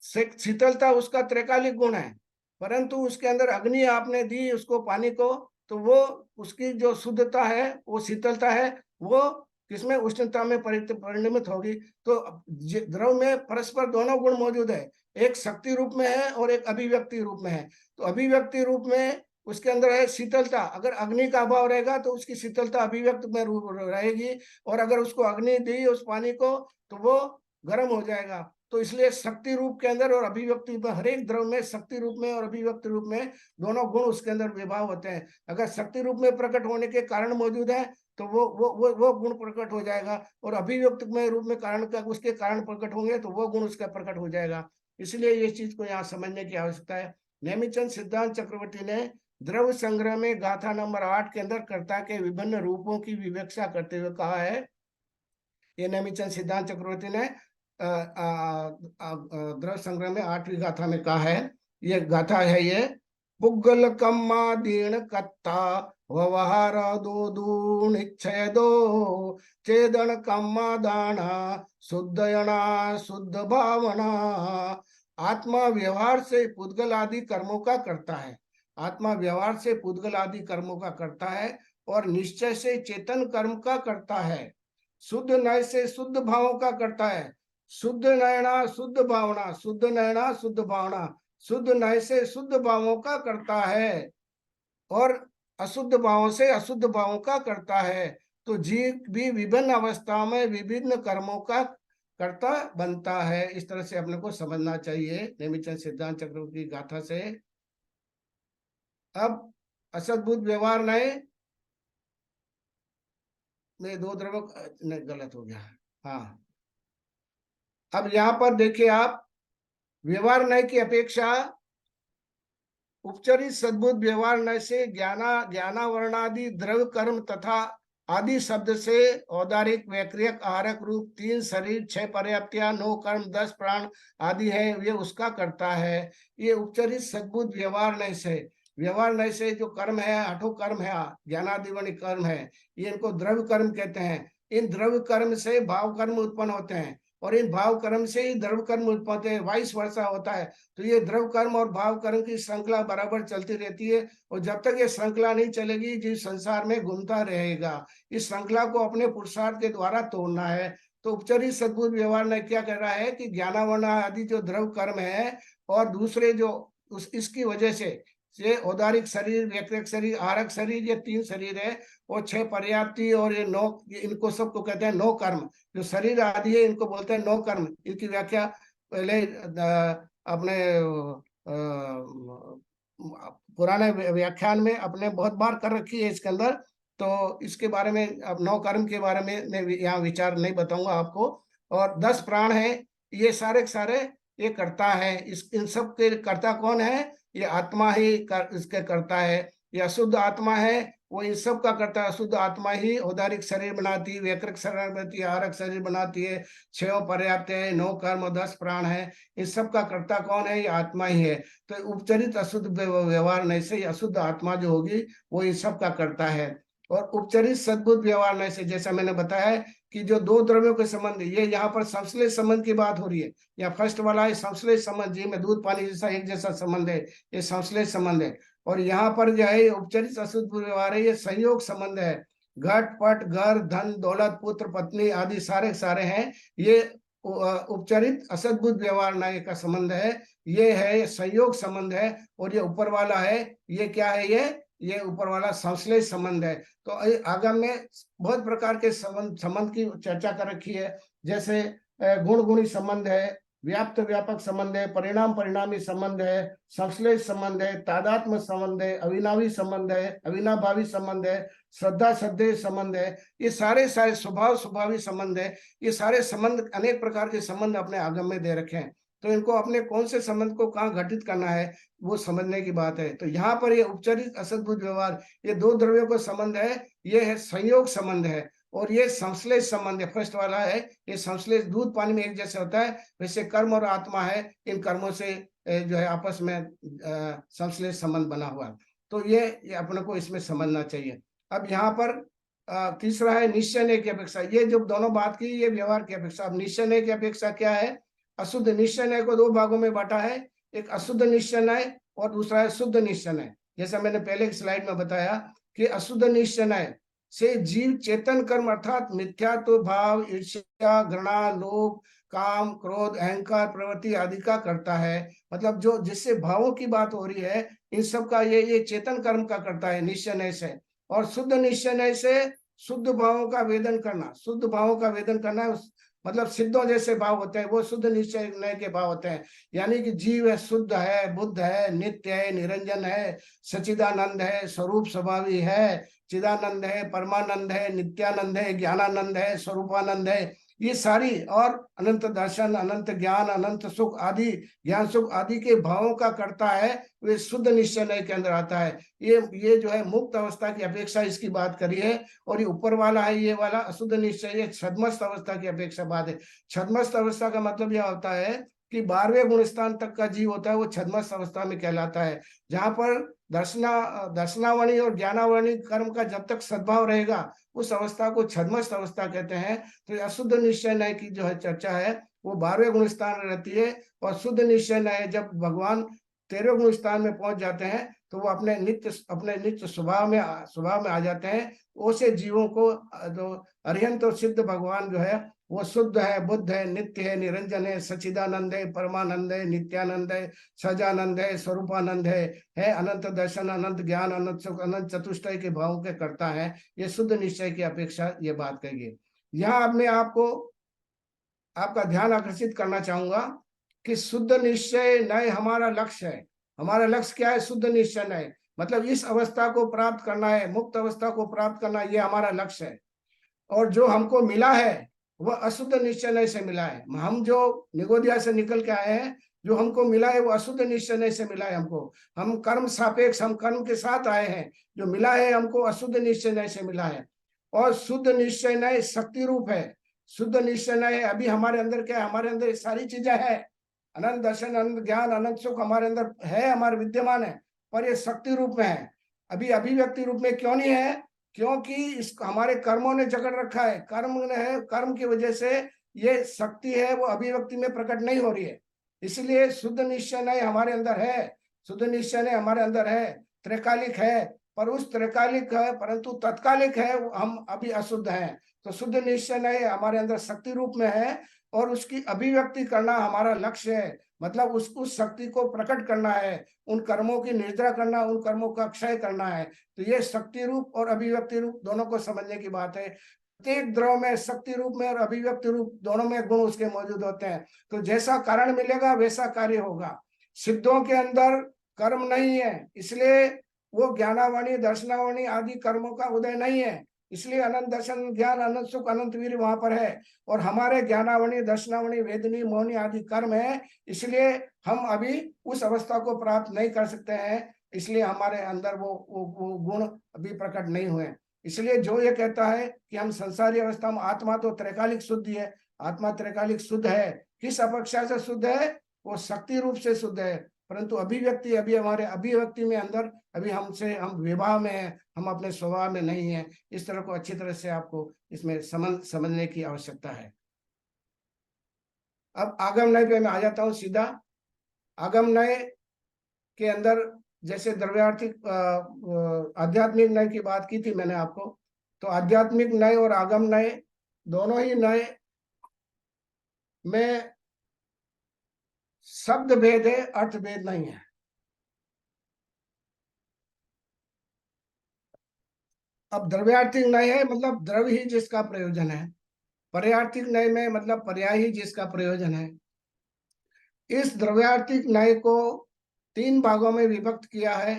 Speaker 1: शीतलता उसका त्रैकालिक गुण है, परंतु उसके अंदर अग्नि आपने दी उसको, पानी को, तो वो उसकी जो शुद्धता है, वो शीतलता है, वो किसमें? उष्णता में परिणमित होगी। तो द्रव में परस्पर दोनों गुण मौजूद है, एक शक्ति रूप में है और एक अभिव्यक्ति रूप में है। तो अभिव्यक्ति रूप में उसके अंदर है शीतलता। अगर अग्नि का अभाव रहेगा तो उसकी शीतलता अभिव्यक्त में रहेगी, और अगर उसको अग्नि दी उस पानी को, तो वो गर्म हो जाएगा। तो इसलिए शक्ति रूप के अंदर और अभिव्यक्ति में, हर एक द्रव में शक्ति रूप में और अभिव्यक्ति रूप में दोनों गुण उसके अंदर विभाव होते हैं। अगर शक्ति रूप में प्रकट होने के कारण मौजूद है तो वो गुण प्रकट हो जाएगा, और अभिव्यक्त में रूप में कारण का उसके कारण प्रकट होंगे तो वो गुण उसका प्रकट हो जाएगा। इसलिए ये चीज को यहाँ समझने की आवश्यकता है। नेमिचंद सिद्धांत चक्रवर्ती ने द्रव संग्रह में गाथा नंबर 8 के अंदर कर्ता के विभिन्न रूपों की विवेक्षा करते हुए कहा है, ये नेमिचंद सिद्धांत चक्रवर्ती ने द्रव संग्रह में 8वीं गाथा में कहा है। ये गाथा है ये, पुग्गल कम्मा दीन कत्ता व्यवहार दो दून इच्छय दो चेदन कम्मा दाना शुद्धयणा शुद्ध भावना। आत्मा व्यवहार से पुद्गल आदि कर्मों का करता है, आत्मा व्यवहार से पुद्गल आदि कर्मों का करता है, और निश्चय से चेतन कर्म का करता है। शुद्ध नय से शुद्ध भावों का करता है। शुद्ध नयना शुद्ध भावना, शुद्ध नयना शुद्ध भावना, शुद्ध नय से शुद्ध भावों का करता है, और अशुद्ध भावों से अशुद्ध भावों का करता है। तो जीव भी विभिन्न अवस्थाओं में विभिन्न कर्मों का कर्ता बनता है। इस तरह से अपने को समझना चाहिए नेमिचंद सिद्धांत चक्रवर्ती की गाथा से। अब असद्भुत व्यवहार नए में दो द्रव्यों नहीं, गलत हो गया। हाँ, अब यहाँ पर देखिए आप, व्यवहार नय की अपेक्षा उपचरित सद्भुत व्यवहार नय से ज्ञानावरणादि द्रव्य कर्म तथा आदि शब्द से औदारिक वैक्रियक आहारक रूप 3 शरीर 6 पर्याप्तियां 9 कर्म 10 प्राण आदि है, ये उसका करता है। ये उपचरित सद्भुत व्यवहार नय से जो कर्म है, आठों कर्म है, ज्ञानादिवणी कर्म है, ये इनको द्रव्य कर्म कहते हैं। इन द्रव्य कर्म से भाव कर्म उत्पन्न होते हैं और इन भाव कर्म से ही द्रव्य कर्म उत्पन्न होते हैं, वाइस वर्षा होता है। तो ये द्रव कर्म और भाव कर्म की श्रृंखला बराबर चलती रहती है और जब तक ये श्रृंखला नहीं चलेगी, जीव संसार में घूमता रहेगा। इस श्रृंखला को अपने पुरुषार्थ के द्वारा तोड़ना है। तो उपचरित सद्भुत व्यवहार ने क्या कर रहा है कि ज्ञानावरण आदि जो द्रव कर्म है और दूसरे जो इसकी वजह से ये औदारिक शरीर, व्यक्तिक शरीर, आरक शरीर, ये 3 शरीर है और 6 पर्याप्ति और ये 9, इनको सबको कहते हैं 9 कर्म। जो शरीर आदि है इनको बोलते हैं 9 कर्म। इनकी व्याख्या पहले अपने पुराने व्याख्यान में अपने बहुत बार कर रखी है इसके अंदर। तो इसके बारे में अब 9 कर्म के बारे में मैं यहाँ विचार नहीं बताऊंगा आपको। और 10 प्राण है, ये सारे के सारे ये करता है। इस इन सब के कर्ता कौन है? ये आत्मा ही इसके करता है। ये अशुद्ध आत्मा है, वो इन सब का करता है। अशुद्ध आत्मा ही औदारिक शरीर बनाती है, वैकृत शरीर बनाती है, आरक शरीर बनाती है, 6 पर्याप्त है, 9 कर्म और 10 प्राण है। इन सब का कर्ता कौन है? ये आत्मा ही है। तो उपचरित अशुद्ध व्यवहार नहीं से अशुद्ध आत्मा जो होगी वो इन सब का करता है। और उपचरित सद्भुत व्यवहार नहीं से, जैसा मैंने बताया कि जो दो द्रव्यों के संबंध, ये यहाँ पर संश्लेष संबंध की बात हो रही है। या फर्स्ट वाला है संश्लेष संबंध, जी में दूध पानी जैसा एक जैसा संबंध है, ये संश्लेष संबंध है। और यहाँ पर जो है उपचरित अशुद्ध व्यवहार है, ये संयोग संबंध है। घट पट घर धन दौलत पुत्र पत्नी आदि सारे सारे हैं, ये उपचरित असद्भुत व्यवहार नय का संबंध है। ये है संयोग संबंध है। और ये ऊपर वाला है, ये क्या है? ये ऊपर वाला संश्लेष संबंध है। तो आगम में बहुत प्रकार के संबंध की चर्चा कर रखी है। जैसे गुण गुणी संबंध है, व्याप्त व्यापक संबंध है, परिणाम परिणामी संबंध है, संश्लेष संबंध है, तादात्म्य संबंध है, अविनावी संबंध है, अविनाभावी संबंध है, श्रद्धा श्रद्धेय संबंध है। ये सारे सारे स्वभाव स्वभावी संबंध है। ये सारे संबंध, अनेक प्रकार के संबंध अपने आगम में दे रखे हैं। तो इनको अपने कौन से संबंध को कहाँ घटित करना है वो समझने की बात है। तो यहाँ पर ये उपचरित असद्भुत व्यवहार, ये दो द्रव्यों का संबंध है, ये है संयोग संबंध है। और ये संश्लेष संबंध है, फर्स्ट वाला है ये संश्लेष, दूध पानी में एक जैसे होता है वैसे कर्म और आत्मा है, इन कर्मों से जो है आपस में संश्लेष संबंध बना हुआ। तो ये अपने को इसमें समझना चाहिए। अब यहाँ पर तीसरा है निश्चय की अपेक्षा। ये जो दोनों बात की ये व्यवहार की अपेक्षा। अब निश्चय की अपेक्षा क्या है? अशुद्ध निश्चय को दो भागों में बांटा है, एक अशुद्ध निश्चय और दूसरा है शुद्ध निश्चय। जैसा मैंने पहले की स्लाइड में बताया कि अशुद्ध निश्चय से जीव चेतन कर्म अर्थात मिथ्यात्व भाव, ईर्ष्या, घृणा, लोभ, काम, क्रोध, अहंकार, प्रवृत्ति आदि का करता है। मतलब जो जिससे भावों की बात हो रही है, इन सब का ये चेतन कर्म का करता है निश्चय से। और शुद्ध निश्चय से शुद्ध भावों का वेदन करना, शुद्ध भावों का वेदन करना, मतलब सिद्धों जैसे भाव होते हैं वो शुद्ध निश्चय के भाव होते हैं। यानी कि जीव है, शुद्ध है, बुद्ध है, नित्य है, निरंजन है, सचिदानंद है, स्वरूप स्वभावी है, चिदानंद है, परमानंद है, नित्यानंद है, ज्ञानानंद है, स्वरूपानंद है। ये सारी और अनंत दर्शन, अनंत ज्ञान, अनंत सुख आदि, ज्ञान सुख आदि के भावों का करता है, वे शुद्ध निश्चय के अंदर आता है। ये जो है मुक्त अवस्था की अपेक्षा इसकी बात करी है। और ये ऊपर वाला है ये वाला अशुद्ध निश्चय, ये छद्मस्त अवस्था की अपेक्षा बात है। छद्मस्त अवस्था का मतलब यह होता है कि 12वें गुण स्थान तक का जीव होता है वो छद्मस्त अवस्था में कहलाता है। जहां पर दर्शनावणी और ज्ञानावणी कर्म का जब तक सद्भाव रहेगा उस अवस्था को छद्मस्त अवस्था कहते हैं। तो अशुद्ध निश्चय न्याय की जो है चर्चा है वो 12वें गुण स्थान में रहती है। और शुद्ध निश्चय न्याय जब भगवान 13वें गुण स्थान में पहुंच जाते हैं तो वो अपने नित्य स्वभाव में आ जाते हैं। ऐसे जीवों को जो अरिहंत और सिद्ध भगवान जो है वो शुद्ध है, बुद्ध है, नित्य है, निरंजन है, सच्चिदानंद है, परमानंद है, नित्यानंद है, सजानंद है, स्वरूपानंद है अनंत दर्शन, अनंत ज्ञान, अनंत सुख, अनंत चतुष्टय के भावों के करता है। ये शुद्ध निश्चय की अपेक्षा ये बात कही। यहाँ अब मैं आपका ध्यान आकर्षित करना चाहूंगा कि शुद्ध निश्चय नय हमारा लक्ष्य है। हमारा लक्ष्य क्या है? शुद्ध निश्चय नय। मतलब इस अवस्था को प्राप्त करना है, मुक्त अवस्था को प्राप्त करना, ये हमारा लक्ष्य है। और जो हमको मिला है वह अशुद्ध निश्चय से मिला है। हम जो निगोदिया से निकल के आए हैं, जो हमको मिला है वो अशुद्ध निश्चय से मिला है हमको। हम कर्म सापेक्ष, हम कर्म के साथ आए हैं। जो मिला है हमको अशुद्ध निश्चय से मिला है। और शुद्ध निश्चय शक्ति रूप है। शुद्ध निश्चय अभी हमारे अंदर क्या है? हमारे अंदर सारी चीजें है, अनंत दर्शन, अनंत ज्ञान, अनंत सुख हमारे अंदर है, हमारे विद्यमान है, पर ये शक्ति रूप में है। अभी अभिव्यक्ति रूप में क्यों नहीं है? क्योंकि इस हमारे कर्मों ने जकड़ रखा है। कर्म ने है, कर्म की वजह से ये शक्ति है वो अभिव्यक्ति में प्रकट नहीं हो रही है। इसलिए शुद्ध निश्चय हमारे अंदर है, शुद्ध निश्चय हमारे अंदर है, त्रैकालिक है, पर उस त्रैकालिक है परंतु तत्कालिक है, हम अभी अशुद्ध हैं। तो शुद्ध निश्चय हमारे अंदर शक्ति रूप में है और उसकी अभिव्यक्ति करना हमारा लक्ष्य है। मतलब उस शक्ति को प्रकट करना है, उन कर्मों की निद्रा करना, उन कर्मों का क्षय करना है। तो ये शक्ति रूप और अभिव्यक्ति रूप दोनों को समझने की बात है। प्रत्येक द्रव में शक्ति रूप में और अभिव्यक्ति रूप दोनों में गुण उसके मौजूद होते हैं। तो जैसा कारण मिलेगा वैसा कार्य होगा। सिद्धों के अंदर कर्म नहीं है, इसलिए वो ज्ञानावाणी, दर्शनावाणी आदि कर्मों का उदय नहीं है। इसलिए अनंत दर्शन, ज्ञान, अनंत सुख, अनंत वीर वहां पर है। और हमारे ज्ञानावणी, दर्शनावणी, वेदनी, मोहनी आदि कर्म है। इसलिए हम अभी उस अवस्था को प्राप्त नहीं कर सकते हैं। इसलिए हमारे अंदर वो गुण अभी प्रकट नहीं हुए। इसलिए जो ये कहता है कि हम संसारी अवस्था में, आत्मा तो त्रैकालिक शुद्धि है, आत्मा त्रैकालिक शुद्ध है। किस अपेक्षा से शुद्ध है? वो शक्ति रूप से शुद्ध है। परंतु अभिव्यक्ति, अभी हमारे अभिव्यक्ति में अंदर अभी हम विवाह में है, हम अपने स्वभाव में नहीं है। इस तरह को अच्छी तरह से आपको इसमें समझने की आवश्यकता है। अब आगम नय पे मैं आ जाता हूं सीधा। आगम नय के अंदर जैसे द्रव्यार्थिक आध्यात्मिक नय की बात की थी मैंने आपको, तो आध्यात्मिक नय और आगम नय दोनों ही नय में शब्द भेद है, अर्थ भेद नहीं है। अब द्रव्यार्थिक नय है मतलब द्रव ही जिसका प्रयोजन है, पर्यार्थिक नय में मतलब पर्याय ही जिसका प्रयोजन है। इस द्रव्यार्थिक नय को 3 भागों में विभक्त किया है।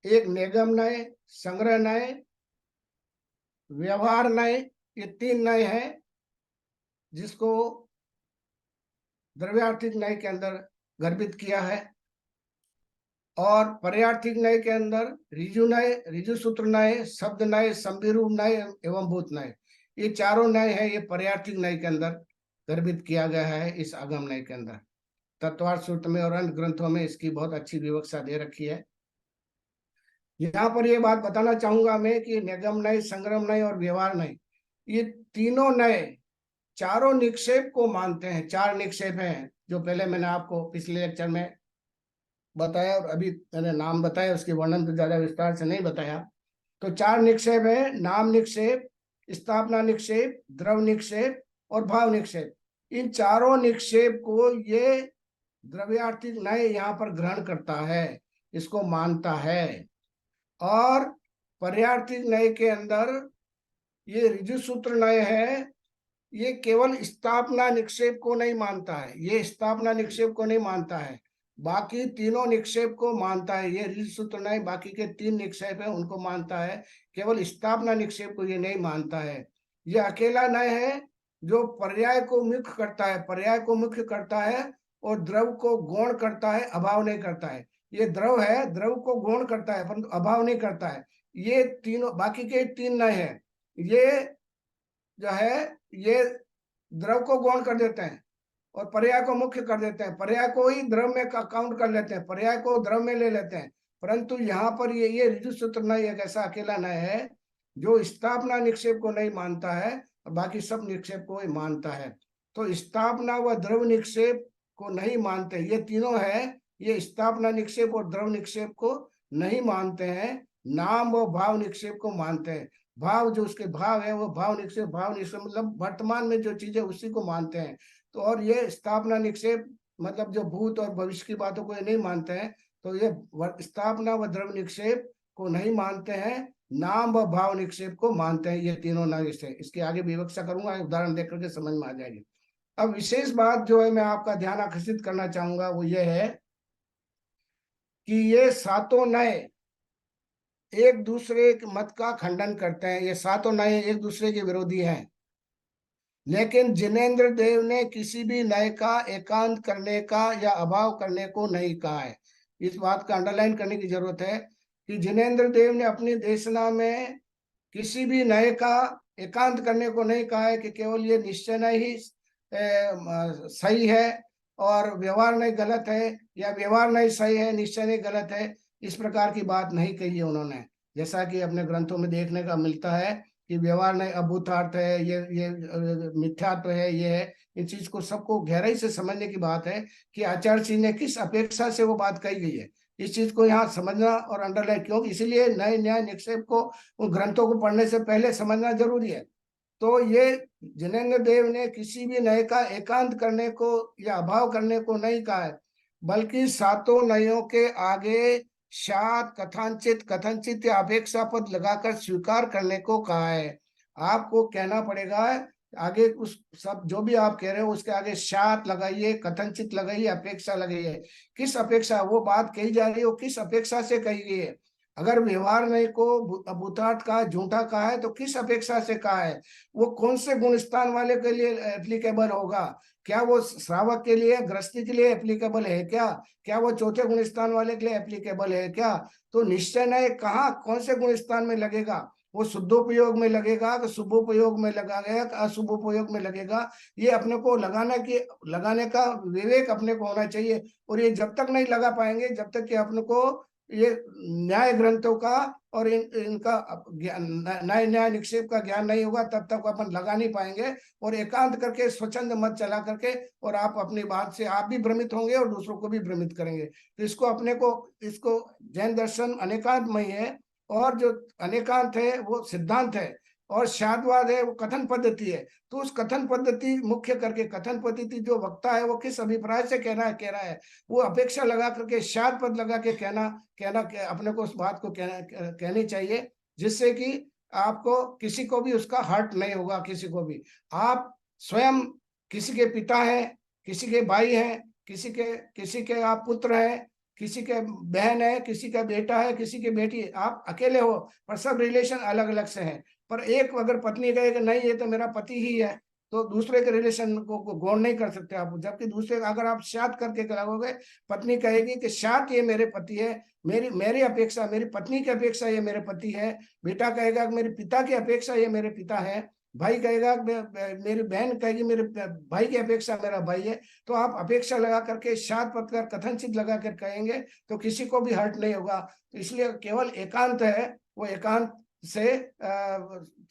Speaker 1: एक निगम नय, संग्रह नय, व्यवहार नय। ये 3 नय है जिसको द्रव्यार्थिक नय के अंदर गर्भित किया है। और पर्यार्थिक नय के अंदर ऋजु नय, ऋजु सूत्र नय, शब्द नय, संविरूप नय एवं भूत नय, ये चारों नय है, ये पर्यार्थिक नय के अंदर गर्भित किया गया है इस आगम नय के अंदर। तत्वार्थ सूत्र में और अन्य ग्रंथों में इसकी बहुत अच्छी विवक्षा दे रखी है। यहाँ पर ये बात बताना चाहूंगा मैं कि निगम नय, संग्रह नय और व्यवहार नय, ये तीनों नय चारों निक्षेप को मानते हैं। 4 निक्षेप हैं जो पहले मैंने आपको पिछले लेक्चर में बताया और अभी मैंने नाम बताया, उसके वर्णन तो ज्यादा विस्तार से नहीं बताया। तो 4 निक्षेप है, नाम निक्षेप, स्थापना निक्षेप, द्रव निक्षेप और भाव निक्षेप। इन चारों निक्षेप को ये द्रव्यार्थिक नय यहाँ पर ग्रहण करता है, इसको मानता है। और पर्यार्थिक नय के अंदर ये ऋजु सूत्र नय है, ये केवल स्थापना निक्षेप को नहीं मानता है, ये स्थापना निक्षेप को नहीं मानता है, बाकी तीनों निक्षेप को मानता है। ये ऋजु सूत्र नय बाकी के 3 निक्षेप है उनको मानता है, केवल स्थापना निक्षेप को ये नहीं मानता है। ये अकेला नय है जो पर्याय को मुख्य करता है, पर्याय को मुख्य करता है और द्रव को गौण करता है, अभाव नहीं करता है। ये द्रव है, द्रव को गौण करता है परंतु अभाव नहीं करता है। ये तीनों बाकी के 3 नय है, ये जो है ये द्रव को गौण कर देते हैं और पर्याय को मुख्य कर देते हैं, पर्याय को ही द्रव में काउंट कर लेते हैं, पर्याय को द्रव में ले लेते हैं। परंतु यहाँ पर ये ऋजु सूत्र नय एक ऐसा अकेला नय है जो स्थापना निक्षेप को नहीं मानता है और बाकी सब निक्षेप को ही मानता है। तो स्थापना व द्रव निक्षेप को नहीं मानते, ये तीनों है, ये स्थापना निक्षेप और द्रव निक्षेप को नहीं मानते हैं, नाम व भाव निक्षेप को मानते हैं। भाव जो उसके भाव है वो भाव निक्षेप मतलब वर्तमान में जो चीजें उसी को मानते हैं। तो और ये स्थापना निक्षेप मतलब जो भूत और भविष्य की बातों को ये नहीं मानते हैं। तो ये स्थापना व द्रव निक्षेप को नहीं मानते हैं, नाम व भाव निक्षेप को मानते हैं। ये तीनों निक्षेप, इसके आगे विवक्षा करूंगा, उदाहरण देकर के समझ में आ जाएगी। अब विशेष बात जो है मैं आपका ध्यान आकर्षित करना चाहूंगा वो ये है कि ये सातों नय एक दूसरे के मत का खंडन करते हैं। ये सातों नए एक दूसरे के विरोधी हैं। लेकिन जिनेंद्र देव ने किसी भी नए का एकांत करने का या अभाव करने को नहीं कहा है। इस बात का अंडरलाइन करने की जरूरत है कि जिनेंद्र देव ने अपनी देशना में किसी भी नए का एकांत करने को नहीं कहा है कि केवल ये निश्चय ही सही है और व्यवहार नहीं गलत है, या व्यवहार नहीं सही है निश्चय नहीं गलत है। इस प्रकार की बात नहीं कही है उन्होंने। जैसा कि अपने ग्रंथों में देखने का मिलता है कि व्यवहार नहीं अभूतार्थ है, ये मिथ्यात्व है, ये है। इन चीज को सबको गहराई से समझने की बात है कि आचार्य जी ने किस अपेक्षा से वो बात कही गई है। इस चीज को यहाँ समझना और अंडरलाइन, क्योंकि इसीलिए नए न्याय निक्षेप को उन ग्रंथों को पढ़ने से पहले समझना जरूरी है। तो ये जिनेंद्र देव ने किसी भी नए का एकांत करने को या अभाव करने को नहीं कहा है, बल्कि सातों नयों के आगे शात कथांचित कथनचित या अपेक्षा पद लगाकर स्वीकार करने को कहा है। आपको कहना पड़ेगा आगे, उस सब जो भी आप कह रहे हो उसके आगे शात लगाइए, कथनचित लगाइए, अपेक्षा लगाइए। किस अपेक्षा वो बात कही जा रही है, वो किस अपेक्षा से कही गई है। अगर व्यवहार नहीं को भूतार्थ का झूठा कहा है तो किस अपेक्षा से कहा है, वो कौन से गुण स्थान वाले के लिए एप्लीकेबल होगा। क्या वो श्रावक के लिए, गृहस्थी के लिए एप्लीकेबल है क्या वो चौथे गुण स्थान वाले के लिए एप्लीकेबल है क्या। तो निश्चय नहीं कहाँ कौन से गुण स्थान में लगेगा, वो शुद्धोपयोग में लगेगा कि शुभोपयोग में लगेगा कि अशुभोपयोग में लगेगा। ये अपने को लगाने का विवेक अपने को होना चाहिए। और ये जब तक नहीं लगा पाएंगे जब तक कि अपने को ये न्याय ग्रंथों का और इनका नए न्याय निक्षेप का ज्ञान नहीं होगा, तब तक अपन लगा नहीं पाएंगे। और एकांत करके स्वच्छंद मत चला करके और आप अपनी बात से आप भी भ्रमित होंगे और दूसरों को भी भ्रमित करेंगे। तो इसको जैन दर्शन अनेकांतमय है, और जो अनेकांत है वो सिद्धांत है, और शादवाद है वो कथन पद्धति है। तो उस कथन पद्धति मुख्य करके, कथन पद्धति जो वक्ता है वो किस अभिप्राय से कह रहा है, वो अपेक्षा लगा करके शाद पद लगा के कहना अपने को उस बात को कहनी चाहिए, जिससे कि आपको किसी को भी उसका हर्ट नहीं होगा। किसी को भी आप स्वयं किसी के पिता हैं, किसी के भाई हैं, किसी के आप पुत्र हैं, किसी के बहन है, किसी का बेटा है, किसी की बेटी है, आप अकेले हो पर सब रिलेशन अलग अलग से हैं। पर एक अगर पत्नी कहे कि नहीं ये तो मेरा पति ही है, तो दूसरे के रिलेशन को गौर नहीं कर सकते आप। जबकि दूसरे अगर आप शाद करके कराओगे, पत्नी कहेगी कि शाद ये मेरे पति है, मेरी मेरी अपेक्षा, मेरी पत्नी की अपेक्षा ये मेरे पति है। बेटा कहेगा कि मेरे पिता की अपेक्षा ये मेरे पिता है। भाई कहेगा, मेरी बहन कहेगी मेरे भाई की अपेक्षा मेरा भाई है। तो आप अपेक्षा लगा करके शाद पद कर कथनचित लगा कर कहेंगे तो किसी को भी हर्ट नहीं होगा। तो इसलिए केवल एकांत है, वो एकांत से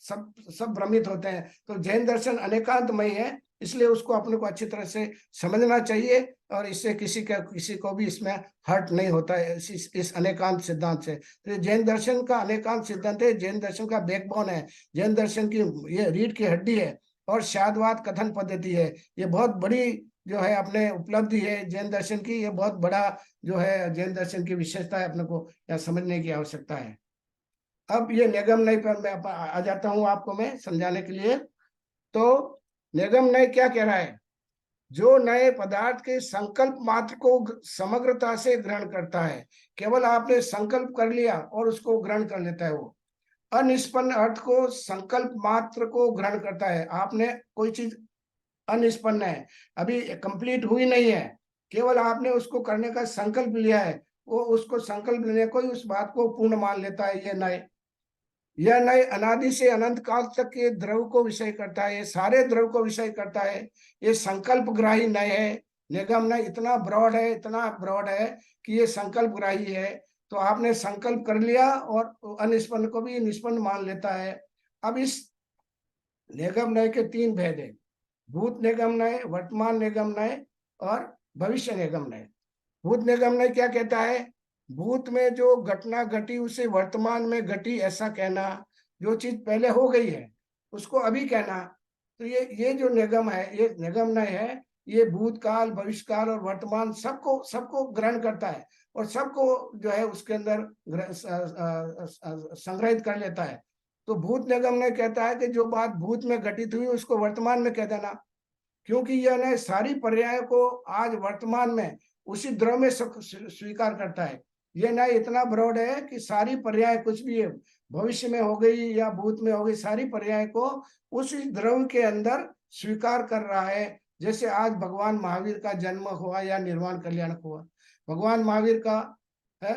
Speaker 1: सब भ्रमित होते हैं। तो जैन दर्शन अनेकांतमय है, इसलिए उसको अपने को अच्छी तरह से समझना चाहिए, और इससे किसी को भी इसमें हर्ट नहीं होता है इस अनेकांत सिद्धांत से। तो जैन दर्शन का अनेकांत सिद्धांत है, जैन दर्शन का बैकबोन है, जैन दर्शन की ये रीढ़ की हड्डी है, और शादवाद कथन पद्धति है। ये बहुत बड़ी जो है अपने उपलब्धि है जैन दर्शन की, ये बहुत बड़ा जो है जैन दर्शन की विशेषता है, अपने को यह समझने की आवश्यकता है। अब ये निगम नय पर मैं आ जाता हूं आपको मैं समझाने के लिए। तो निगम नय क्या कह रहा है, जो नए पदार्थ के संकल्प मात्र को समग्रता से ग्रहण करता है। केवल आपने संकल्प कर लिया और उसको ग्रहण कर लेता है वो। अनिष्पन्न अर्थ को संकल्प मात्र को ग्रहण करता है। आपने कोई चीज अनिष्पन्न है, अभी कंप्लीट हुई नहीं है, केवल आपने उसको करने का संकल्प लिया है, वो उसको संकल्प लेने को ही उस बात को पूर्ण मान लेता है। यह नए अनादि से अनंत काल तक के द्रव को विषय करता है, ये सारे द्रव को विषय करता है। ये संकल्प ग्राही नय है। निगम नय इतना ब्रॉड है कि ये संकल्प ग्राही है। तो आपने संकल्प कर लिया और अनिष्पन्न को भी निष्पन्न मान लेता है। अब इस निगम नय के तीन भेद है, भूत निगम नय, वर्तमान निगम नय और भविष्य निगम नय। भूत निगम नय क्या कहता है, भूत में जो घटना घटी उसे वर्तमान में घटी ऐसा कहना, जो चीज पहले हो गई है उसको अभी कहना। तो ये जो निगम है, ये निगम नय है, ये भूतकाल, भविष्यकाल और वर्तमान सबको सबको ग्रहण करता है, और सबको जो है उसके अंदर संग्रहित कर लेता है। तो भूत निगम नय कहता है कि जो बात भूत में घटित हुई उसको वर्तमान में कह देना, क्योंकि यह नय सारी पर्याय को आज वर्तमान में उसी द्रव में स्वीकार करता है।
Speaker 2: ये न्याय इतना ब्रॉड है कि सारी पर्याय, कुछ भी है, भविष्य में हो गई या भूत में हो गई, सारी पर्याय को उस द्रव्य के अंदर स्वीकार कर रहा है। जैसे आज भगवान महावीर का जन्म हुआ या निर्वाण कल्याण हुआ, भगवान महावीर का है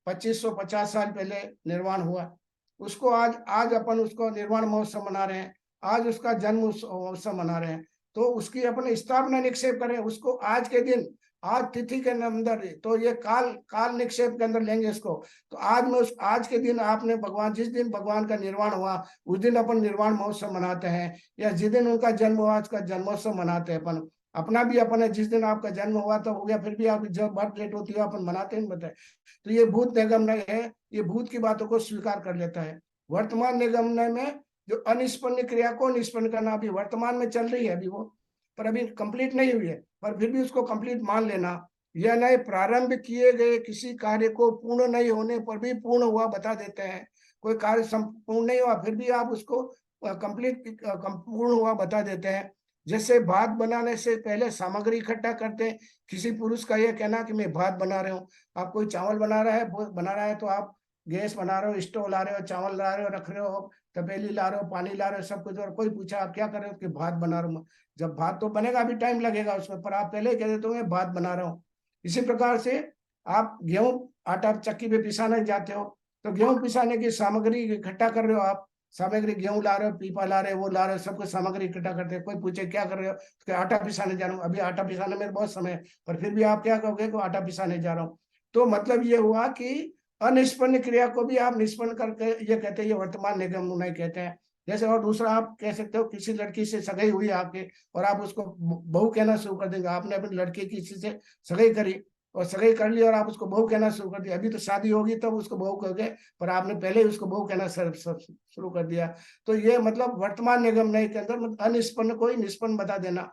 Speaker 2: 2550 साल पहले निर्वाण हुआ, उसको आज आज अपन उसको निर्वाण महोत्सव मना रहे हैं, आज उसका जन्म उत्सव मना रहे हैं। तो उसकी अपने स्थापना निक्षेप करें उसको आज के दिन, आज तिथि के अंदर, तो ये काल निक्षेप के अंदर लेंगे इसको। तो आज में उस आज के दिन आपने भगवान, जिस दिन भगवान का निर्वाण हुआ उस दिन अपन निर्वाण महोत्सव मनाते हैं, या जिस दिन उनका जन्म हुआ उसका जन्मोत्सव मनाते हैं अपन। अपना भी अपन है, जिस दिन आपका जन्म हुआ तो हो गया, फिर भी आप जब बर्थ डेट होती है अपन मनाते हैं, बताए। तो ये भूत निगमनय है, ये भूत की बातों को स्वीकार कर लेता है। वर्तमान निगमनय में जो अनिष्पन्न क्रिया को निष्पन्न करना, अभी वर्तमान में चल रही है अभी वो, पर अभी कंप्लीट नहीं हुई है, पर फिर भी उसको कंप्लीट मान लेना। यह नए प्रारंभ किए गए किसी कार्य को पूर्ण नहीं होने पर भी पूर्ण हुआ बता देते हैं। कोई कार्य संपूर्ण नहीं हुआ फिर भी आप उसको कंप्लीट पूर्ण हुआ बता देते हैं। जैसे भात बनाने से पहले सामग्री इकट्ठा करते हैं। किसी पुरुष का यह कहना कि मैं भात बना रहा हूँ, आप कोई चावल बना रहा है तो आप गैस बना रहे हो, स्टोव ला रहे हो, चावल ला रहे हो, रख रहे हो, तपेली ला रहे हो, पानी ला रहे हो, सब कुछ, और कोई पूछा आप क्या कर रहे हो कि भात बना रहा हूँ। जब भात तो बनेगा, अभी टाइम लगेगा उसमें, पर आप पहले कह देते हो मैं भात बना रहा हूँ। इसी प्रकार से आप गेहूं आटा चक्की पे पिसाने जाते हो, तो गेहूं पिसाने की सामग्री इकट्ठा कर रहे हो, आप सामग्री गेहूं ला रहे हो, पीपा ला रहे हो, वो ला रहे हो, सबको सामग्री इकट्ठा करते हैं। कोई पूछे क्या कर रहे हो तो आटा पिसाने जा रहा हूँ, अभी आटा पिसाने में बहुत समय है, पर फिर भी आप क्या कहोगे कि आटा पिसाने जा रहा हूँ। तो मतलब ये हुआ कि अनिष्पन्न क्रिया को भी आप निष्पन्न करके ये कहते हैं, ये वर्तमान निगम नहीं कहते हैं। जैसे और दूसरा आप कह सकते हो, किसी लड़की से सगाई हुई आपके और आप उसको बहू कहना शुरू कर देंगे। आपने अपनी लड़की किसी से सगाई करी और सगाई कर ली और आप उसको बहू कहना शुरू कर दिया, अभी तो शादी होगी तब उसको बहू कहोगे, पर आपने पहले ही उसको बहू कहना शुरू कर दिया। तो ये मतलब वर्तमान निगम नहीं के अंदर मतलब अनिष्पन्न को ही निष्पन्न बता देना।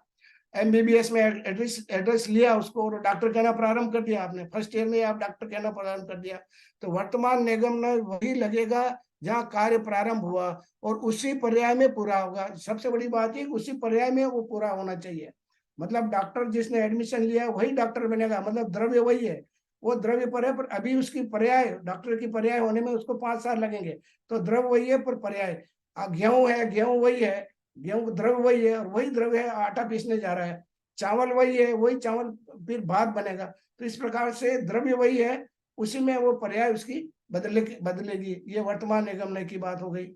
Speaker 2: एमबीबीएस में एड्रेस लिया उसको और डॉक्टर कहना प्रारंभ कर दिया, आपने फर्स्ट ईयर में आप डॉक्टर कहना प्रारंभ कर दिया। तो वर्तमान निगम में वही लगेगा जहाँ कार्य प्रारंभ हुआ और उसी पर्याय में पूरा होगा। सबसे बड़ी बात है उसी पर्याय में वो पूरा होना चाहिए। मतलब डॉक्टर जिसने एडमिशन लिया वही डॉक्टर बनेगा, मतलब द्रव्य वही है, वो द्रव्य पर है, पर अभी उसकी पर्याय, डॉक्टर की पर्याय होने में उसको 5 साल लगेंगे। तो द्रव्य वही है पर पर्याय, गेहूं है, गेहूं वही है, गेहूं द्रव्य वही है और वही द्रव्य है आटा पीसने जा रहा है। चावल वही है, वही चावल फिर भात बनेगा। तो इस प्रकार से द्रव्य वही है, उसी में वो पर्याय उसकी बदलेगी। ये वर्तमान निगमन की बात हो गई।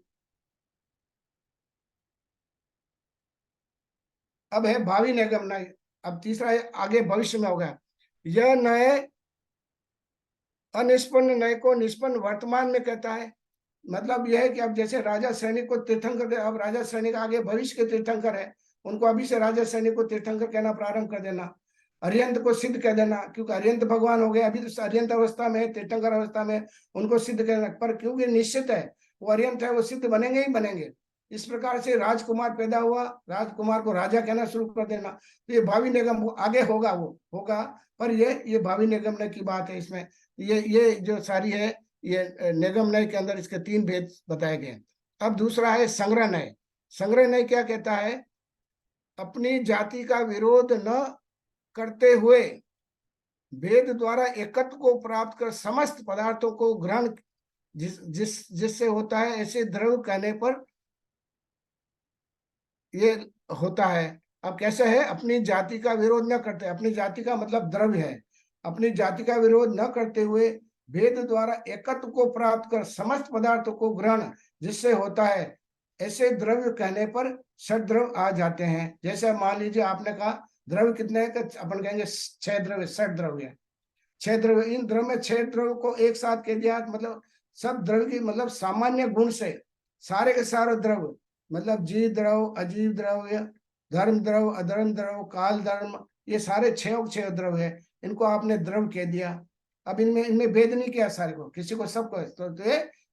Speaker 2: अब है भावी निगमन। अब तीसरा है आगे भविष्य में होगा। यह नए अनिष्पन्न नए को निष्पन्न वर्तमान में कहता है। मतलब यह है कि अब जैसे राजा सैनिक को तीर्थंकर, अब राजा सैनिक आगे भविष्य के तीर्थंकर है, उनको अभी से राजा सैनिक को तीर्थंकर कहना प्रारंभ कर देना। अरियंत को सिद्ध कह देना, क्योंकि अरियंत भगवान हो गए, अभी तो अरियंत अवस्था में, तीर्थंकर अवस्था में, उनको सिद्ध कहना, पर क्योंकि निश्चित है वो अरियंत है, वो सिद्ध बनेंगे ही बनेंगे। इस प्रकार से राजकुमार पैदा हुआ, राजकुमार को राजा कहना शुरू कर देना। तो ये भावी निगम आगे होगा, वो होगा, पर ये भावी निगम की बात है। इसमें ये जो सारी है ये निगम नय के अंदर इसके 3 भेद बताए गए। अब दूसरा है संग्रह नय। संग्रह नय क्या कहता है? अपनी जाति का विरोध न करते हुए भेद द्वारा एकत्व को प्राप्त कर समस्त पदार्थों को ग्रहण जिससे होता है, ऐसे द्रव्य कहने पर ये होता है। अब कैसे है? अपनी जाति का विरोध न करते, अपनी जाति का मतलब द्रव्य है, अपनी जाति का विरोध न करते हुए भेद द्वारा एकत्व को प्राप्त कर समस्त पदार्थों को ग्रहण जिससे होता है, ऐसे द्रव्य कहने पर षड द्रव्य आ जाते हैं। जैसे मान लीजिए आपने कहा द्रव्य कितने हैं, अपन कहेंगे 6 द्रव्य, षड द्रव्य है, 6 द्रव्य। इन द्रव्य में 6 द्रव्य को एक साथ कह दिया, मतलब सब द्रव्य की मतलब सामान्य गुण से सारे के सारे द्रव्य, मतलब जीव द्रव, अजीव द्रव्य, धर्म द्रव, अधर्म द्रव, काल धर्म, ये सारे 6 द्रव्य है, इनको आपने द्रव्य कह दिया। अब इनमें भेद नहीं किया सारे को, किसी को सबको। तो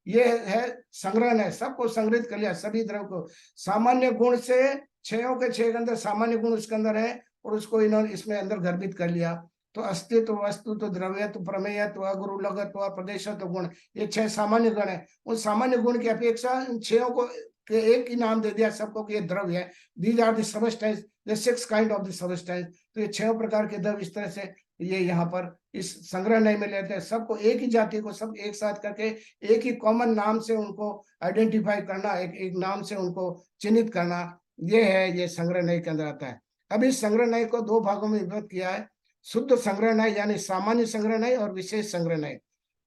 Speaker 2: ये है संग्रहण है, सबको संग्रहित कर लिया, सभी द्रव्य को सामान्य गुण से 6 के 6 के अंदर सामान्य गुण उसके अंदर है और उसको इन्होंने इसमें अंदर गर्भित कर लिया। तो अस्तित्व, वस्तु, तो द्रव्य, तो प्रमेय, तो अगुरु, लगत, तो प्रदेश, तो गुण, ये 6 सामान्य गुण है। उन सामान्य गुण की अपेक्षा इन 6 को के एक ही नाम दे दिया सबको कि ये द्रव्य है। These are the substance, the 6 kind of the substance. तो ये 6 प्रकार के द्रव्य इस तरह से ये यहाँ पर इस संग्रह नय में लेते हैं। सबको एक ही जाति को सब एक साथ करके एक ही कॉमन नाम से उनको आइडेंटिफाई करना, एक नाम से उनको चिन्हित करना, ये है, ये संग्रह नय के अंदर आता है। अब इस संग्रह नय को दो भागों में विभक्त किया है, शुद्ध संग्रह नय यानी सामान्य संग्रह नय और विशेष संग्रह नय।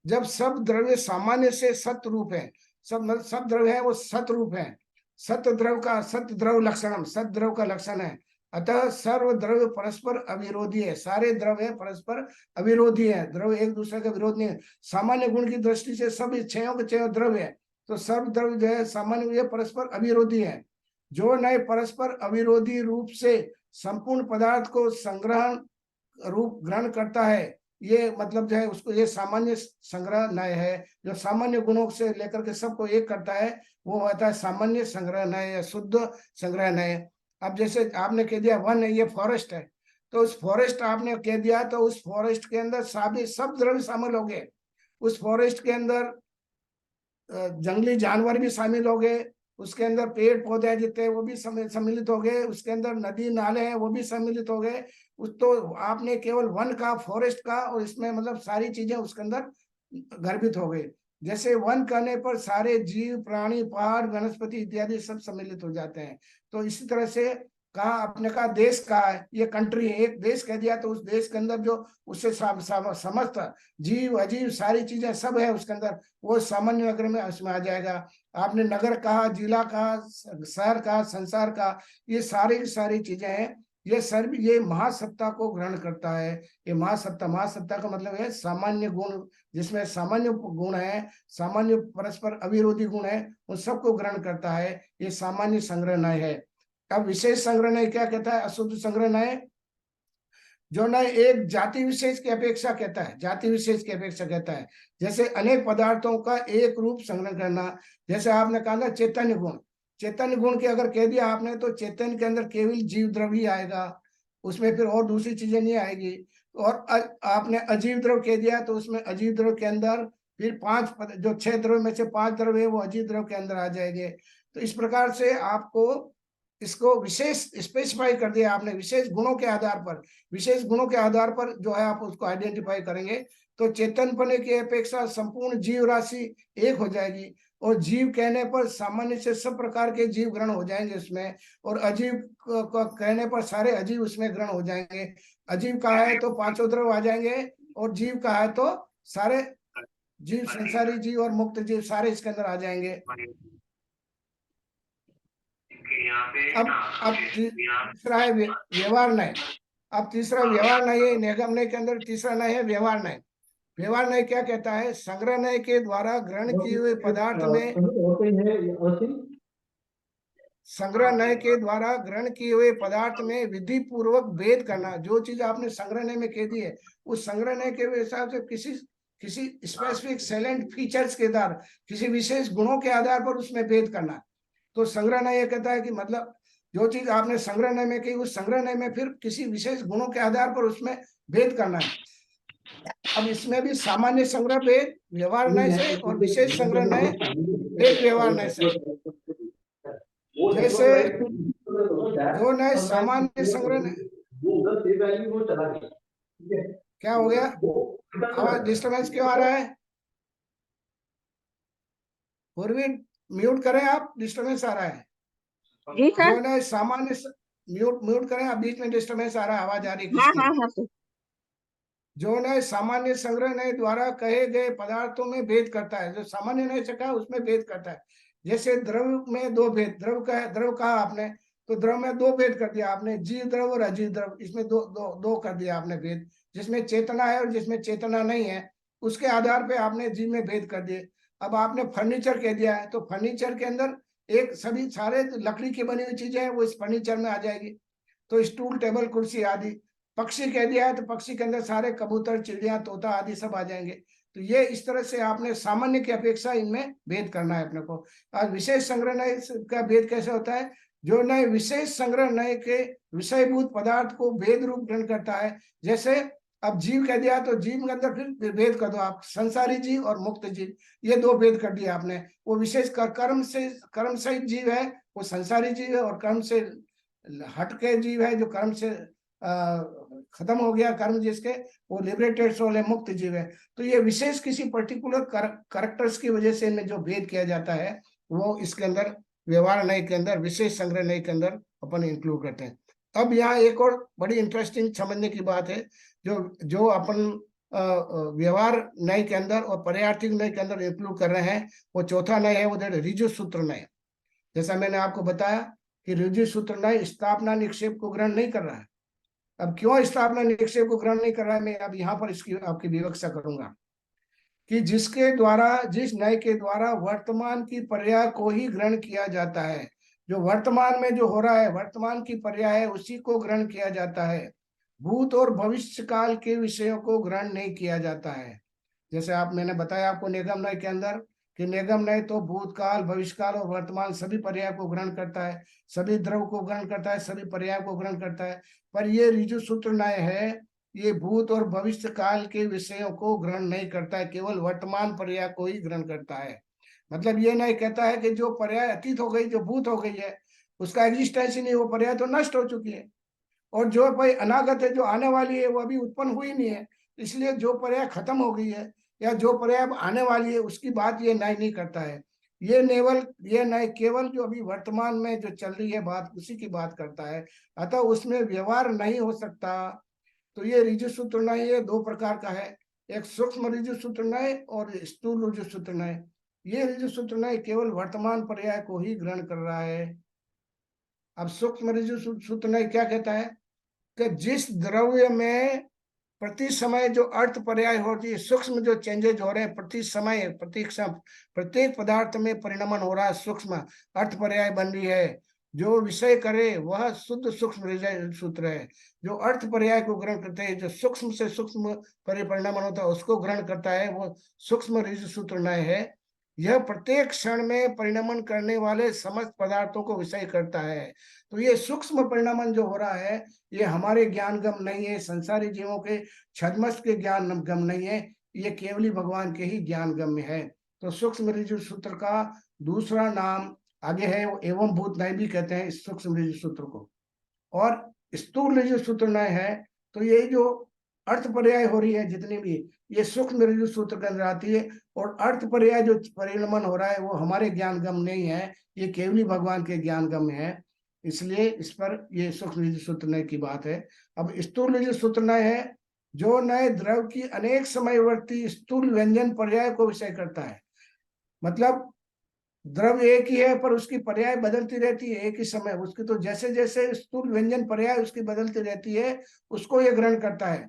Speaker 2: जब सब द्रव्य सामान्य से सत रूप है, सब द्रव्य है वो सत रूप है, सत द्रव लक्षणम, सत द्रव का लक्षण है, अतः सर्व द्रव्य परस्पर अविरोधी है, सारे द्रव्य परस्पर अविरोधी है, द्रव्य एक दूसरे का विरोध नहीं है। सामान्य गुण की दृष्टि से सब क्षयों के क्षय द्रव्य है, तो सर्व द्रव्य जो है सामान्य परस्पर अविरोधी है। जो नए परस्पर अविरोधी रूप से संपूर्ण पदार्थ को संग्रहण रूप ग्रहण करता है, ये मतलब जो है उसको ये सामान्य संग्रह नय है। जो सामान्य गुणों से लेकर के सबको एक करता है वो होता है सामान्य संग्रह नय या शुद्ध संग्रह नय। अब जैसे आपने कह दिया वन है, ये फॉरेस्ट है, तो उस फॉरेस्ट आपने कह दिया तो उस फॉरेस्ट के अंदर सब द्रव्य शामिल हो गए। उस फॉरेस्ट के अंदर जंगली जानवर भी शामिल हो गए, उसके अंदर पेड़ पौधे जितने वो भी सम्मिलित हो गए, उसके अंदर नदी नाले हैं वो भी सम्मिलित हो गए। उस तो आपने केवल वन का, फॉरेस्ट का, और इसमें मतलब सारी चीजें उसके अंदर गर्भित हो गई। जैसे वन करने पर सारे जीव प्राणी पहाड़ वनस्पति इत्यादि सब सम्मिलित हो जाते हैं, तो इसी तरह से कहा आपने कहा देश कहा है, ये कंट्री है, एक देश कह दिया तो उस देश के अंदर जो उससे समस्त जीव अजीव सारी चीजें सब है उसके अंदर, वो सामान्य नगर में उसमें आ जाएगा। आपने नगर कहा, जिला कहा, शहर कहा, संसार का, ये सारी की सारी चीजें हैं, ये सर्व ये महासत्ता को ग्रहण करता है। ये महासत्ता का मतलब है सामान्य गुण, जिसमें सामान्य गुण है, सामान्य परस्पर अविरोधी गुण है, उन सबको ग्रहण करता है, ये सामान्य संग्रह नय है। अब विशेष संग्रह नय क्या कहता है? अशुद्ध संग्रह नय जो नय एक जाति विशेष की अपेक्षा कहता है, जाति विशेष की अपेक्षा कहता है। जैसे अनेक पदार्थों का एक रूप संग्रह करना, जैसे आपने कहा ना चैतन्य गुण, चैतन्य गुण के अगर कह दिया आपने तो चैतन्य के अंदर केवल जीव द्रव्य ही आएगा, उसमें फिर और दूसरी चीजें नहीं आएगी। और आपने अजीव द्रव्य कह दिया तो उसमें अजीव द्रव्य के अंदर फिर जो 6 द्रव्य में से 5 द्रव्य है वो अजीव द्रव्य के अंदर आ जाएंगे। तो इस प्रकार से आपको इसको विशेष स्पेसिफाई कर दिया आपने, विशेष गुणों के आधार पर, विशेष गुणों के आधार पर जो है आप उसको आइडेंटिफाई करेंगे, तो चेतन पने की अपेक्षा संपूर्ण जीव राशि एक हो जाएगी। और जीव कहने पर सामान्य से सब प्रकार के जीव ग्रहण हो जाएंगे उसमें, और अजीव कहने पर सारे अजीव उसमें ग्रहण हो जाएंगे। अजीव कहा है तो 5 द्रव्य आ जाएंगे, और जीव कहा है तो सारे जीव, संसारी जीव और मुक्त जीव सारे इसके अंदर आ जाएंगे। अब तीसरा है व्यवहार नय। अब तीसरा व्यवहार नय, निगम नय के अंदर तीसरा नय है व्यवहार नय। व्यवहार नय क्या कहता है? संग्रह नय के द्वारा ग्रहण किए हुए पदार्थ में, संग्रह नय के द्वारा ग्रहण किए हुए पदार्थ में विधि पूर्वक भेद करना। जो चीज आपने संग्रह नय में कह दी है, उस संग्रह नय के हिसाब से किसी स्पेसिफिक सैलेंट फीचर्स के आधार, किसी विशेष गुणों के आधार पर उसमें भेद करना। तो संग्रह नय ये कहता है कि मतलब जो चीज आपने संग्रह नय में कही, उस संग्रह नय में फिर किसी विशेष गुणों के आधार पर उसमें भेद करना है। अब इसमें भी सामान्य संग्रह भेद व्यवहार नय से, और विशेष संग्रह नय भेद व्यवहार नय से। जैसे जो नय सामान्य संग्रह नय, क्या हो गया? आवाज डिस्टर्बेंस क्यों आ रहा है? पूर्वी म्यूट करें आप, डिस्टर्बेंस आ रहा है।
Speaker 3: जी सर।
Speaker 2: जो नय सामान्य म्यूट करें आप, बीच में डिस्टर्बेंस आ रहा है, आवाज आ रही है
Speaker 3: हाँ
Speaker 2: किसकी?
Speaker 3: हाँ हाँ सर।
Speaker 2: जो नय सामान्य संग्रह नय द्वारा कहे गए पदार्थों में भेद करता है, जो सामान्य नय से कहा उसमें भेद करता है। जैसे द्रव्य में दो भेद, द्रव कहा आपने, तो द्रव में दो भेद कर दिया आपने, जीव द्रव और अजीव द्रव, इसमें दो कर दिया आपने भेद, जिसमें चेतना है और जिसमें चेतना नहीं है, उसके आधार पे आपने जीव में भेद कर दिए। अब आपने फर्नीचर कह दिया है, तो फर्नीचर के अंदर एक सभी सारे लकड़ी की बनी हुई चीजें हैं वो इस फर्नीचर में आ जाएगी, तो स्टूल टेबल कुर्सी आदि। पक्षी कह दिया है तो पक्षी के अंदर सारे कबूतर चिड़िया तोता आदि सब आ जाएंगे। तो ये इस तरह से आपने सामान्य की अपेक्षा इनमें भेद करना है अपने को। आज विशेष संग्रह नय का भेद कैसे होता है? जो नय विशेष संग्रह नय के विषयभूत पदार्थ को भेद रूप ग्रहण करता है। जैसे अब जीव कह दिया तो जीव के अंदर फिर भेद कर दो आप, संसारी जीव और मुक्त जीव, ये दो भेद कर दिया आपने। वो विशेष कर्म सहित जीव है वो संसारी जीव है, और कर्म से हट के जीव है जो कर्म से खत्म हो गया कर्म जिसके, वो लिबरेटेड सोल है, मुक्त जीव है। तो ये विशेष किसी पर्टिकुलर करेक्टर्स की वजह से इनमें जो भेद किया जाता है वो इसके अंदर व्यवहार नय के अंदर, विशेष संग्रह नय के अंदर अपन इंक्लूड करते हैं। अब यहाँ एक और बड़ी इंटरेस्टिंग समझने की बात है, जो जो अपन व्यवहार नय के अंदर और पर्यार्थिक नय के अंदर इंक्लूड कर रहे हैं, वो चौथा नय है, वो ऋजु सूत्र नय। जैसा मैंने आपको बताया कि ऋजु सूत्र नय स्थापना निक्षेप को ग्रहण नहीं कर रहा है। अब क्यों स्थापना निक्षेप को ग्रहण नहीं कर रहा है, मैं अब यहाँ पर इसकी आपकी विवक्षा करूंगा कि जिसके द्वारा, जिस नय के द्वारा वर्तमान की पर्याय को ही ग्रहण किया जाता है, जो वर्तमान में जो हो रहा है, वर्तमान की पर्याय है, उसी को ग्रहण किया जाता है। भूत और भविष्य काल के विषयों को ग्रहण नहीं किया जाता है। जैसे मैंने बताया आपको निगम नय के अंदर कि निगम नय तो भूतकाल, भविष्यकाल और वर्तमान सभी पर्याय को ग्रहण करता है, सभी द्रव को ग्रहण करता है, सभी पर्याय को ग्रहण करता है। पर ये ऋजु सूत्र नय है, ये भूत और भविष्य काल के विषयों को ग्रहण नहीं करता है, केवल वर्तमान पर्याय को ही ग्रहण करता है। मतलब ये नहीं कहता है कि जो पर्याय अतीत हो गई, जो भूत हो गई है, उसका एग्जिस्टेंस ही नहीं, वो पर्याय तो नष्ट हो चुकी है। और जो भाई अनागत है, जो आने वाली है, वो अभी उत्पन्न हुई नहीं है, इसलिए जो पर्याय खत्म हो गई है या जो पर्याय अब आने वाली है उसकी बात ये नय नहीं करता है। ये नय केवल जो अभी वर्तमान में जो चल रही है बात, उसी की बात करता है। अतः उसमें व्यवहार नहीं हो सकता। तो ये ऋजु सूत्र नय ये दो प्रकार का है, एक सूक्ष्म ऋजु सूत्र नय और स्थूल ऋजु सूत्र नय। ये ऋजु सूत्र नय केवल वर्तमान पर्याय को ही ग्रहण कर रहा है। अब सूक्ष्म ऋजु सूत्र नय क्या कहता है कि जिस द्रव्य में प्रति समय जो अर्थ पर्याय होती है, सूक्ष्म जो चेंजेज हो रहे हैं प्रति समय, प्रत्येक पदार्थ में परिणमन हो रहा है, सूक्ष्म अर्थ पर्याय बन रही है, जो विषय करे वह शुद्ध सूक्ष्म सूत्र है। जो अर्थ पर्याय को ग्रहण करते हैं, जो सूक्ष्म से सूक्ष्म परिपरिणमन होता है उसको ग्रहण करता है, वो सूक्ष्म ऋजु सूत्र नय है। यह प्रत्येक क्षण में परिणमन करने वाले समस्त पदार्थों को विषय करता है। तो ये सूक्ष्म परिणमन जो हो रहा है, ये हमारे ज्ञान गम नहीं है, संसारी जीवों के छद्मस्त के ज्ञान गम नहीं है, ये केवली भगवान के ही ज्ञान गम में है। तो सूक्ष्म ऋजु सूत्र का दूसरा नाम आगे है, एवं भूत नय भी कहते हैं इस सूक्ष्म ऋजु सूत्र को। और स्थूल ऋजु सूत्र नय है, तो ये जो अर्थ पर्याय हो रही है जितनी भी, ये सूक्ष्म ऋजु सूत्र के अंदर आती है। और अर्थ पर्याय जो परिणमन हो रहा है वो हमारे ज्ञान गम नहीं है, ये केवली भगवान के ज्ञान गम में है, इसलिए इस पर ये सूक्ष्म ऋजु सूत्र नय की बात है। अब स्थूल ऋजु सूत्र नय है, जो नय द्रव की अनेक समयवर्ती स्थूल व्यंजन पर्याय को विषय करता है। मतलब द्रव एक ही है पर उसकी पर्याय बदलती रहती है एक ही समय, उसकी तो जैसे जैसे स्थूल व्यंजन पर्याय उसकी बदलती रहती है, उसको यह ग्रहण करता है।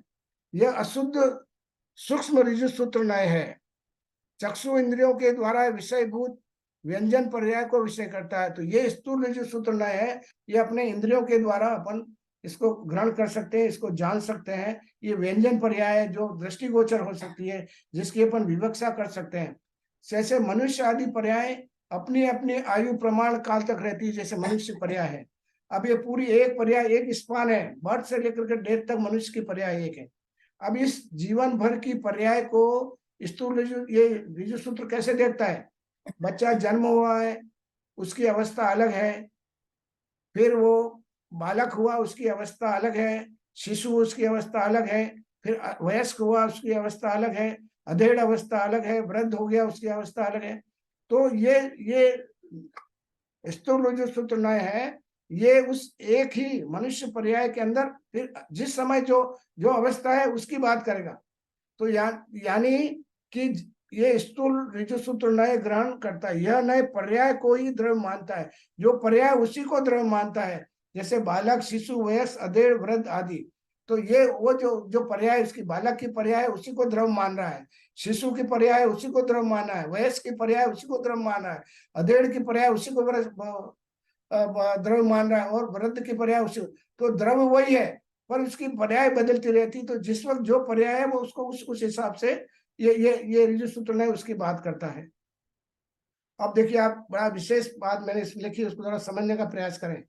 Speaker 2: यह अशुद्ध सूक्ष्म ऋजु सूत्र नय है। चक्षु इंद्रियों के द्वारा विषयभूत व्यंजन पर्याय को विषय करता है। तो ये स्थूल ऋजु सूत्र नय है, ये अपने इंद्रियों के द्वारा अपन इसको ग्रहण कर सकते हैं, इसको जान सकते हैं। ये व्यंजन पर्याय है जो दृष्टिगोचर हो सकती है, जिसकी अपन विवक्षा कर सकते हैं। जैसे मनुष्य आदि पर्याय अपनी अपनी आयु प्रमाण काल तक रहती है, जैसे मनुष्य पर्याय है। अब ये पूरी एक पर्याय, एक स्पान है, बर्थ से लेकर के डेथ तक मनुष्य की पर्याय एक है। अब इस जीवन भर की पर्याय को स्थूल ये ऋजु सूत्र कैसे देखता है? बच्चा जन्म हुआ है, उसकी अवस्था अलग है, फिर वो बालक हुआ, उसकी अवस्था अलग है, शिशु उसकी अवस्था अलग है, फिर वयस्क हुआ उसकी अवस्था अलग है, अधेड़ अवस्था अलग है, वृद्ध हो गया उसकी अवस्था अलग है। तो ये स्थूल जो सूत्र नय है, ये उस एक ही मनुष्य पर्याय के अंदर फिर जिस समय जो जो अवस्था है उसकी बात करेगा। तो यानी कि ये स्थूल ऋजु सूत्र नय ग्रहण करता है। यह नय पर्याय को ही द्रव्य मानता है, जो पर्याय उसी को द्रव्य मानता है, जैसे बालक, शिशु, वयस्क, अधेड़, वृद्ध आदि। तो ये वो जो पर्याय, उसकी बालक की पर्याय है उसी को द्रव्य मान रहा है, शिशु की पर्याय उसी को द्रव्य माना है, वयस्क की पर्याय उसी को द्रव्य माना है, अधेड़ की पर्याय उसी को द्रव्य मान रहा है, और वृद्ध की पर्याय उसी। तो द्रव्य वही है पर उसकी पर्याय बदलती रहती। तो जिस वक्त जो पर्याय है वो उसको उस हिसाब से ये ऋजु सूत्र नय उसकी बात करता है। अब देखिए, आप बड़ा विशेष बात मैंने लिखी, उसको थोड़ा समझने का प्रयास करें।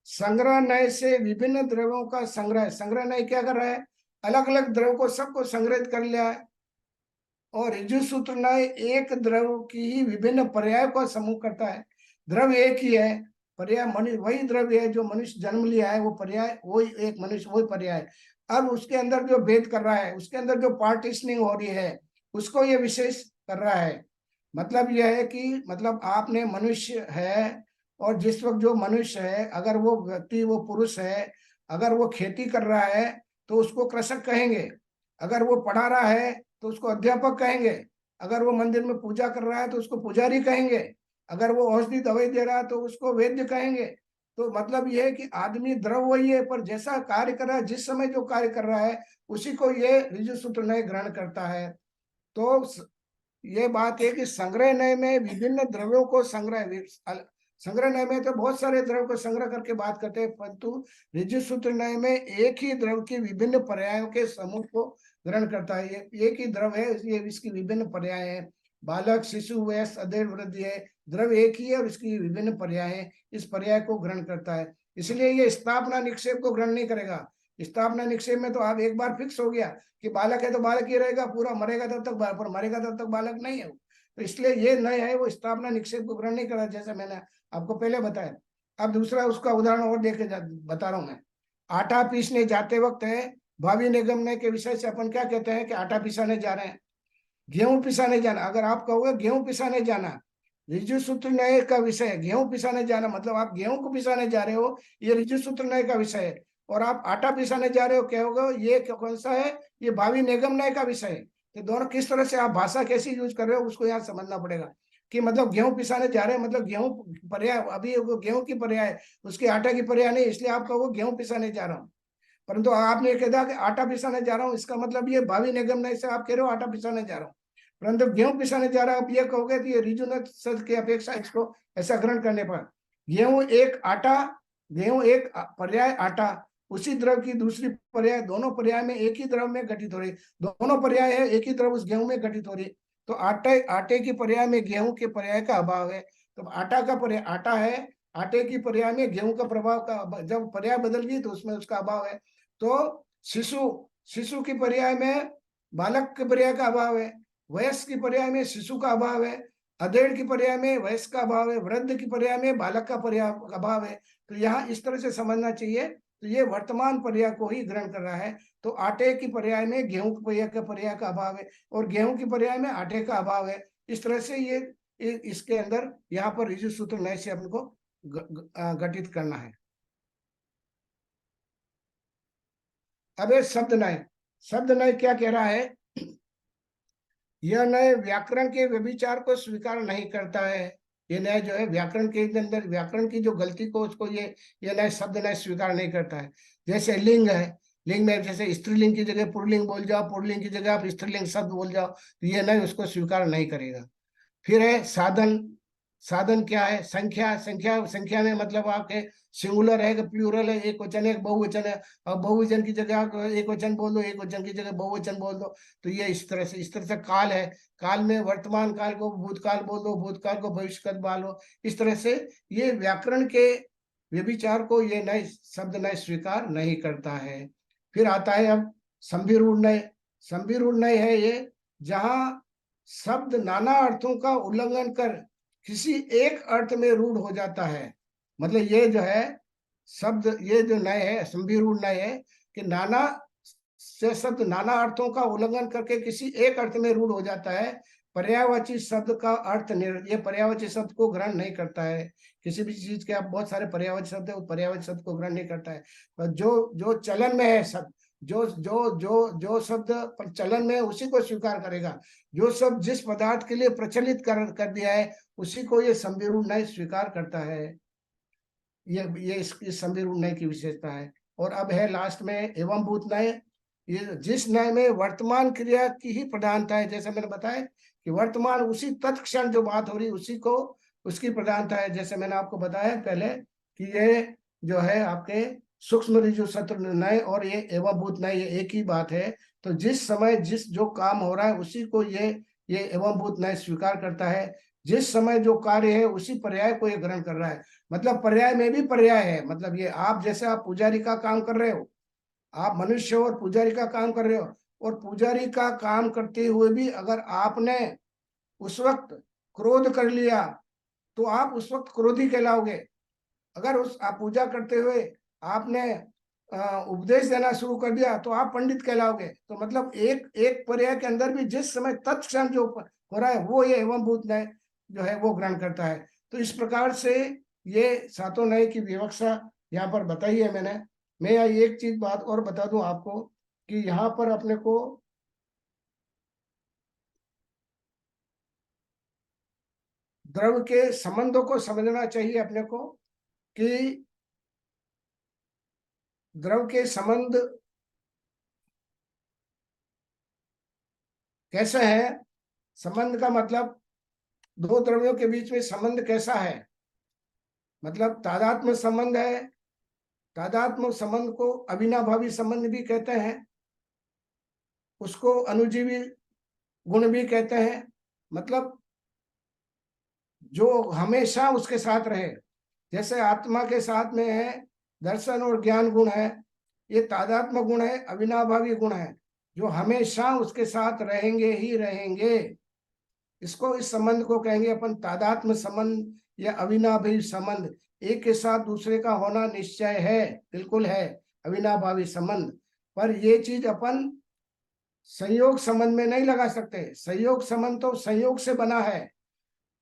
Speaker 2: संग्रह नय से विभिन्न द्रव्यों का संग्रह नय क्या कर रहा है? अलग अलग द्रव को सबको संग्रहित कर लिया है। और ऋजु सूत्र नय एक द्रव की ही विभिन्न पर्याय का समूह करता है। द्रव एक ही है, पर्याय वही द्रव्य है जो मनुष्य जन्म लिया है, वो पर्याय वही एक मनुष्य, वही पर्याय। अब उसके अंदर जो भेद कर रहा है, उसके अंदर जो पार्टीशनिंग हो रही है, उसको ये विशेष कर रहा है। मतलब यह है कि मतलब आपने मनुष्य है, और जिस वक्त जो मनुष्य है, अगर वो व्यक्ति, वो पुरुष है, अगर वो खेती कर रहा है तो उसको कृषक कहेंगे, अगर वो पढ़ा रहा है तो उसको अध्यापक कहेंगे, अगर वो मंदिर में पूजा कर रहा है तो उसको पुजारी कहेंगे, अगर वो औषधि दवाई दे रहा है तो उसको वैद्य कहेंगे। तो मतलब ये है कि आदमी द्रव वही है, पर जैसा कार्य कर रहा है, जिस समय जो कार्य कर रहा है, उसी को ये ऋजु सूत्र नय ग्रहण करता है। तो ये बात है कि संग्रह नय में विभिन्न द्रव्यों को संग्रह नय में तो बहुत सारे द्रव को संग्रह करके बात करते हैं, परंतु ऋजु सूत्र नय में एक ही द्रव की विभिन्न पर्यायों के समूह को ग्रहण करता है। ये एक ही द्रव है, इसलिए इसकी विभिन्न पर्याय है। बालक, शिशु, वयस्क, अधेड़, वृद्धि है, द्रव एक ही है और इसकी विभिन्न पर्याय है, इस पर्याय को ग्रहण करता है। इसलिए ये स्थापना निक्षेप को ग्रहण नहीं करेगा। स्थापना निक्षेप में तो आप एक बार फिक्स हो गया कि बालक है तो बालक ही रहेगा, पूरा मरेगा तब तक, पर मरेगा तब तक बालक नहीं है। तो इसलिए ये नय है, वो स्थापना निक्षेप को ग्रहण नहीं करा, जैसे मैंने आपको पहले बताया। अब दूसरा उसका उदाहरण और देखे बता रहा हूं मैं। आटा पीसने जाते वक्त है, भावी निगमने के विषय से अपन क्या कहते हैं कि आटा पिसाने जा रहे हैं, गेहूं पिसाने जाना। अगर आप कहोगे गेहूं पिसाने जाना, ऋजु सूत्र नय का विषय है गेहूं पिसाने जाना, मतलब आप गेहूं को पिसाने जा रहे हो, ये ऋजु सूत्र नय का विषय है। और आप आटा पिसाने जा रहे हो, कहोगे ये कौन सा है, ये भावी निगम नय का विषय है। तो दोनों किस तरह से आप भाषा कैसी यूज कर रहे हो, उसको यहाँ समझना पड़ेगा। कि मतलब गेहूं पिसाने जा रहे हैं, मतलब गेहूं पर्याय, अभी गेहूं की पर्याय, उसके आटा की पर्याय नहीं, इसलिए आप कहोगे गेहूं पिसाने जा रहा हूँ। परंतु आपने कह दिया कि आटा पिसाने जा रहा हूँ, इसका मतलब ये भावी निगम नय से आप कह रहे हो आटा पिसाने जा रहा हूँ। परंतु गेहूं पिसाने जा रहा है, आप ये कहोगे तो ये रीजनल शब्द की अपेक्षा इसको ऐसा ग्रहण करने पर गेहूं एक आटा, गेहूं एक पर्याय आटा, उसी द्रव की दूसरी पर्याय, दोनों पर्याय में एक ही द्रव में घटित हो रही, दोनों पर्याय है एक ही द्रव उस गेहूं में घटित हो रही। तो आटे की पर्याय में गेहूं के पर्याय का अभाव है। तो आटा का पर्याय आटा है, आटे की पर्याय में गेहूं का प्रभाव का, जब पर्याय बदल गई तो उसमें उसका अभाव है। तो शिशु, शिशु की पर्याय में बालक के पर्याय का अभाव है, वयस्क की पर्याय में शिशु का अभाव है, अधेड़ की पर्याय में वयस्क का अभाव है, वृद्ध की पर्याय में बालक का पर्याय अभाव है। तो यहाँ इस तरह से समझना चाहिए। तो ये वर्तमान पर्याय को ही ग्रहण कर रहा है। तो आटे की पर्याय में गेहूं के पर्याय का अभाव है, और गेहूं की पर्याय में आटे का अभाव है। इस तरह से ये इसके अंदर यहाँ पर ऋजु सूत्र नय से हमको गठित करना है। अब शब्द नय, शब्द नय क्या कह रहा है, यह नय व्याकरण के व्यभिचार को स्वीकार नहीं करता है। ये नय जो है व्याकरण के अंदर, व्याकरण की जो गलती को, उसको ये नय शब्द नय स्वीकार नहीं करता है। जैसे लिंग है, लिंग में जैसे स्त्रीलिंग की जगह पुल्लिंग बोल जाओ, पुल्लिंग की जगह आप स्त्रीलिंग शब्द बोल जाओ, तो ये नय उसको स्वीकार नहीं करेगा। फिर है साधन, साधन क्या है, संख्या, संख्या, संख्या में मतलब आपके सिंगुलर है कि प्लूरल है, एक वचन है बहुवचन है। और बहुवचन की जगह आप एक वचन बोल दो, एक वचन की जगह बहुवचन बोल दो। तो ये इस तरह से, इस तरह से काल है, काल में वर्तमान काल को भूतकाल बोल दो, भूतकाल को भविष्य काल बोलो। इस तरह से ये व्याकरण के व्यभिचार को ये नए शब्द नए स्वीकार नहीं करता है। फिर आता है अब संभिरूढ़ नय। संभिरूढ़ नय है ये, जहां शब्द नाना अर्थों का उल्लंघन कर किसी एक अर्थ में रूढ़ हो जाता है। मतलब ये जो है शब्द, ये जो नय है, संभिरूढ़ नय है कि नाना से शब्द नाना अर्थों का उल्लंघन करके किसी एक अर्थ में रूढ़ हो जाता है। पर्यायवाची शब्द का अर्थ ये पर्यायवाची शब्द को ग्रहण नहीं करता है। किसी भी चीज के आप बहुत सारे पर्यायवाची शब्द है, वो पर्यायवाची शब्द को ग्रहण नहीं करता है। पर जो जो चलन में है शब्द, जो जो जो जो शब्द चलन में है उसी को स्वीकार करेगा। जो शब्द जिस पदार्थ के लिए प्रचलित कर दिया है, उसी को ये संभिरूढ़ नय स्वीकार करता है। ये इस संभिरूढ़ नय की विशेषता है। और अब है लास्ट में एवं भूत नय। ये जिस नय में वर्तमान क्रिया की ही प्रधानता है, जैसे मैंने बताया कि वर्तमान उसी तत्क्षण जो बात हो रही उसी को, उसकी प्रधानता है। जैसे मैंने आपको बताया पहले कि ये जो है आपके सूक्ष्म ऋजु सत्र नय और ये एवं भूत नय, ये एक ही बात है। तो जिस समय जिस जो काम हो रहा है उसी को ये एवं भूत नय स्वीकार करता है। जिस समय जो कार्य है उसी पर्याय को ये ग्रहण कर रहा है। मतलब पर्याय में भी पर्याय है। मतलब ये आप जैसे आप पुजारी का काम कर रहे हो, आप मनुष्य हो और पुजारी का काम कर रहे हो, और पुजारी का काम करते हुए भी अगर आपने उस वक्त क्रोध कर लिया तो आप उस वक्त क्रोधी कहलाओगे। अगर उस आप पूजा करते हुए आपने उपदेश देना शुरू कर दिया तो आप पंडित कहलाओगे। तो मतलब एक एक पर्याय के अंदर भी जिस समय तत्क्षण जो हो रहा है वो ये एवं भूत नय जो है वो ग्रहण करता है। तो इस प्रकार से ये सातों नय की विवक्षा यहाँ पर बताई है मैंने। मैं यहाँ एक चीज बात और बता दूं आपको कि यहाँ पर अपने को द्रव के संबंधों को समझना चाहिए अपने को कि द्रव के संबंध कैसे है। संबंध का मतलब दो द्रव्यों के बीच में संबंध कैसा है, मतलब तादात्म्य संबंध है। तादात्म्य संबंध को अविनाभावी संबंध भी कहते हैं, उसको अनुजीवी गुण भी कहते हैं। मतलब जो हमेशा उसके साथ रहे, जैसे आत्मा के साथ में है दर्शन और ज्ञान गुण है, ये तादात्म्य गुण है, अविनाभावी गुण है, जो हमेशा उसके साथ रहेंगे ही रहेंगे। इसको इस संबंध को कहेंगे अपन तादात्म्य संबंध या अविनाभावी संबंध। एक के साथ दूसरे का होना निश्चय है, बिल्कुल है अविनाभावी संबंध। पर ये चीज अपन संयोग संबंध में नहीं लगा सकते। संयोग संबंध तो संयोग से बना है,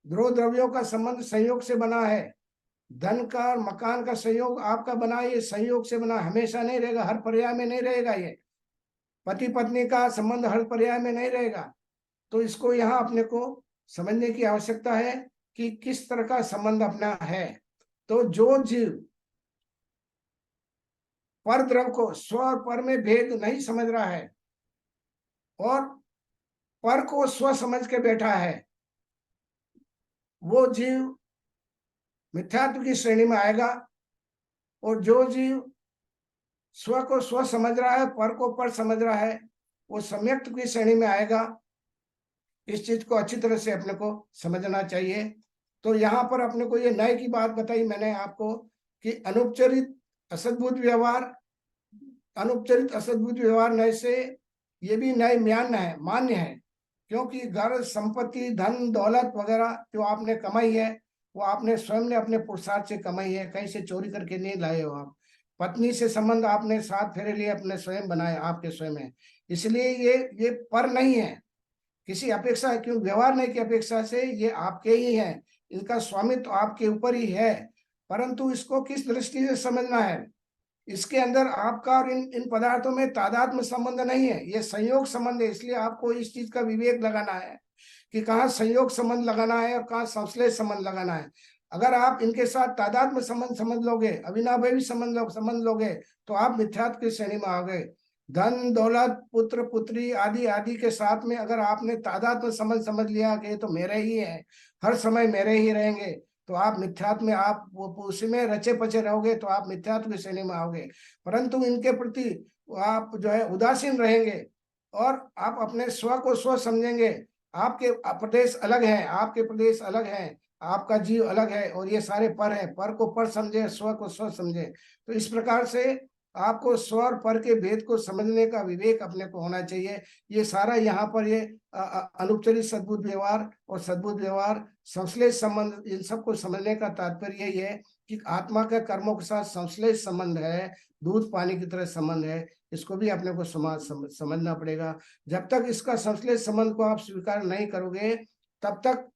Speaker 2: दो द्रव्यों का संबंध संयोग से बना है। धन का और मकान का संयोग आपका बना, ये संयोग से बना, हमेशा नहीं रहेगा, हर पर्याय में नहीं रहेगा। ये पति पत्नी का संबंध हर पर्याय में नहीं रहेगा। तो इसको यहाँ अपने को समझने की आवश्यकता है कि किस तरह का संबंध अपना है। तो जो जीव पर द्रव को स्व और पर में भेद नहीं समझ रहा है और पर को स्व समझ के बैठा है, वो जीव मिथ्यात्व की श्रेणी में आएगा। और जो जीव स्व को स्व समझ रहा है, पर को पर समझ रहा है, वो सम्यक्त की श्रेणी में आएगा। इस चीज को अच्छी तरह से अपने को समझना चाहिए। तो यहाँ पर अपने को ये नए की बात बताई मैंने आपको कि अनुपचरित असद्भुत व्यवहार, अनुपचरित असद्भुत व्यवहार नए से ये भी नए मान्य है, क्योंकि घर संपत्ति धन दौलत वगैरह जो आपने कमाई है वो आपने स्वयं ने अपने पुरुषार्थ से कमाई है, कहीं से चोरी करके नहीं लाए हो आप। पत्नी से संबंध आपने साथ फेरे लिए अपने स्वयं बनाए, आपके स्वयं है, इसलिए ये पर नहीं है किसी अपेक्षा, क्यों व्यवहार नहीं की अपेक्षा से, ये आपके ही है, इनका स्वामित्व तो आपके ऊपर ही है। परंतु इसको किस दृष्टि से समझना है, इसके अंदर आपका और इन पदार्थों में तादात्म्य संबंध नहीं है, ये संयोग संबंध है। इसलिए आपको इस चीज का विवेक लगाना है कि कहाँ संयोग संबंध लगाना है और कहाँ संश्लेष संबंध लगाना है। अगर आप इनके साथ तादात्म्य संबंध समझ लोगे, अविनाभावी समझ लोगे, तो आप मिथ्यात्व की श्रेणी में आ गए। धन दौलत पुत्र पुत्री आदि आदि के साथ में अगर आपने तादात्म्य संबंध समझ लिया कि तो मेरे ही है, हर समय मेरे ही रहेंगे, तो आप मिथ्यात्व में, आप वो उसी में रचे पचे रहोगे, तो आप मिथ्यात्व की श्रेणी में आओगे। परंतु इनके प्रति आप जो है उदासीन रहेंगे और आप अपने स्व को स्व समझेंगे। आपके प्रदेश अलग हैं, आपके प्रदेश अलग हैं, आपका जीव अलग है और ये सारे पर है, पर को पर समझे, स्व को स्व समझे। तो इस प्रकार से आपको स्व और पर के भेद को समझने का विवेक अपने को होना चाहिए। ये सारा यहाँ पर ये अनुपचरित सद्भुत व्यवहार और सद्भुत व्यवहार संश्लेष संबंध, इन सबको समझने का तात्पर्य यही है कि आत्मा के कर्मों के साथ संश्लेष संबंध है, दूध पानी की तरह संबंध है। इसको भी अपने को समझना पड़ेगा। जब तक इसका संश्लेष संबंध को आप स्वीकार नहीं करोगे, तब तक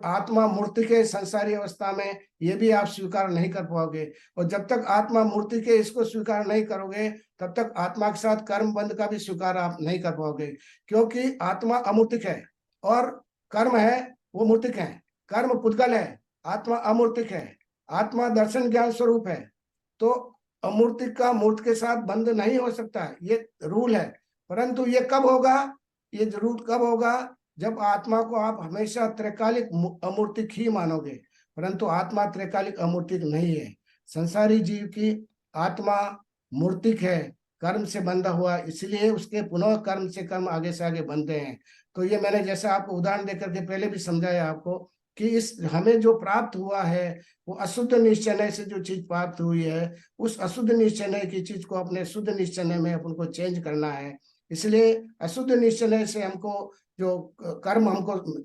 Speaker 2: आत्मा मूर्ति के संसारी अवस्था में ये भी आप स्वीकार नहीं कर पाओगे। और जब तक आत्मा मूर्ति के इसको स्वीकार नहीं करोगे, तब तक आत्मा के साथ कर्म बंध का भी स्वीकार आप नहीं कर पाओगे, क्योंकि आत्मा अमूर्तिक है और कर्म है वो मूर्तिक है। कर्म पुद्गल है, आत्मा अमूर्तिक है, आत्मा दर्शन ज्ञान स्वरूप है। तो अमूर्तिक का मूर्त के साथ बंध नहीं हो सकता है, ये रूल है। परंतु ये कब होगा, ये जरूर कब होगा, जब आत्मा को आप हमेशा त्रैकालिक अमूर्तिक ही मानोगे। परंतु आत्मा त्रैकालिक अमूर्तिक नहीं है। संसारी जीव की आत्मा मूर्तिक है, कर्म से बंधा हुआ, इसलिए उसके पुनः कर्म से कर्म आगे से आगे बनते हैं। तो ये मैंने जैसे आपको उदाहरण देकर के पहले भी समझाया आपको कि इस हमें जो प्राप्त हुआ है वो अशुद्ध निश्चय से जो चीज प्राप्त हुई है, उस अशुद्ध निश्चय की चीज को अपने शुद्ध निश्चय में अपन को चेंज करना है। इसलिए अशुद्ध निश्चय से हमको जो कर्म,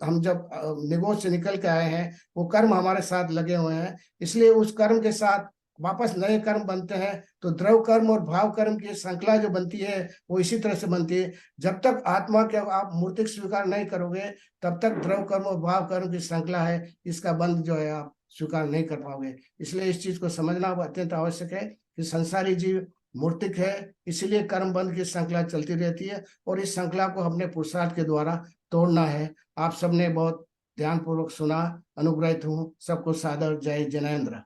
Speaker 2: हम जब निगोज से निकल के आए हैं वो कर्म हमारे साथ लगे हुए हैं, इसलिए उस कर्म के साथ वापस नए कर्म बनते हैं। तो द्रव्य कर्म और भाव कर्म की श्रृंखला जो बनती है वो इसी तरह से बनती है। जब तक आत्मा के आप मूर्तिक स्वीकार नहीं करोगे तब तक द्रव्य कर्म और भाव कर्म की श्रृंखला है, इसका बंध जो है आप स्वीकार नहीं कर पाओगे। इसलिए इस चीज को समझना अत्यंत आवश्यक है कि संसारी जीव मूर्तिक है, इसलिए कर्म बंध की श्रृंखला चलती रहती है और इस श्रृंखला को अपने पुरुषार्थ के द्वारा तोड़ना है। आप सबने बहुत ध्यानपूर्वक सुना, अनुग्रहित हूँ। सबको सादर जय जिनेन्द्र।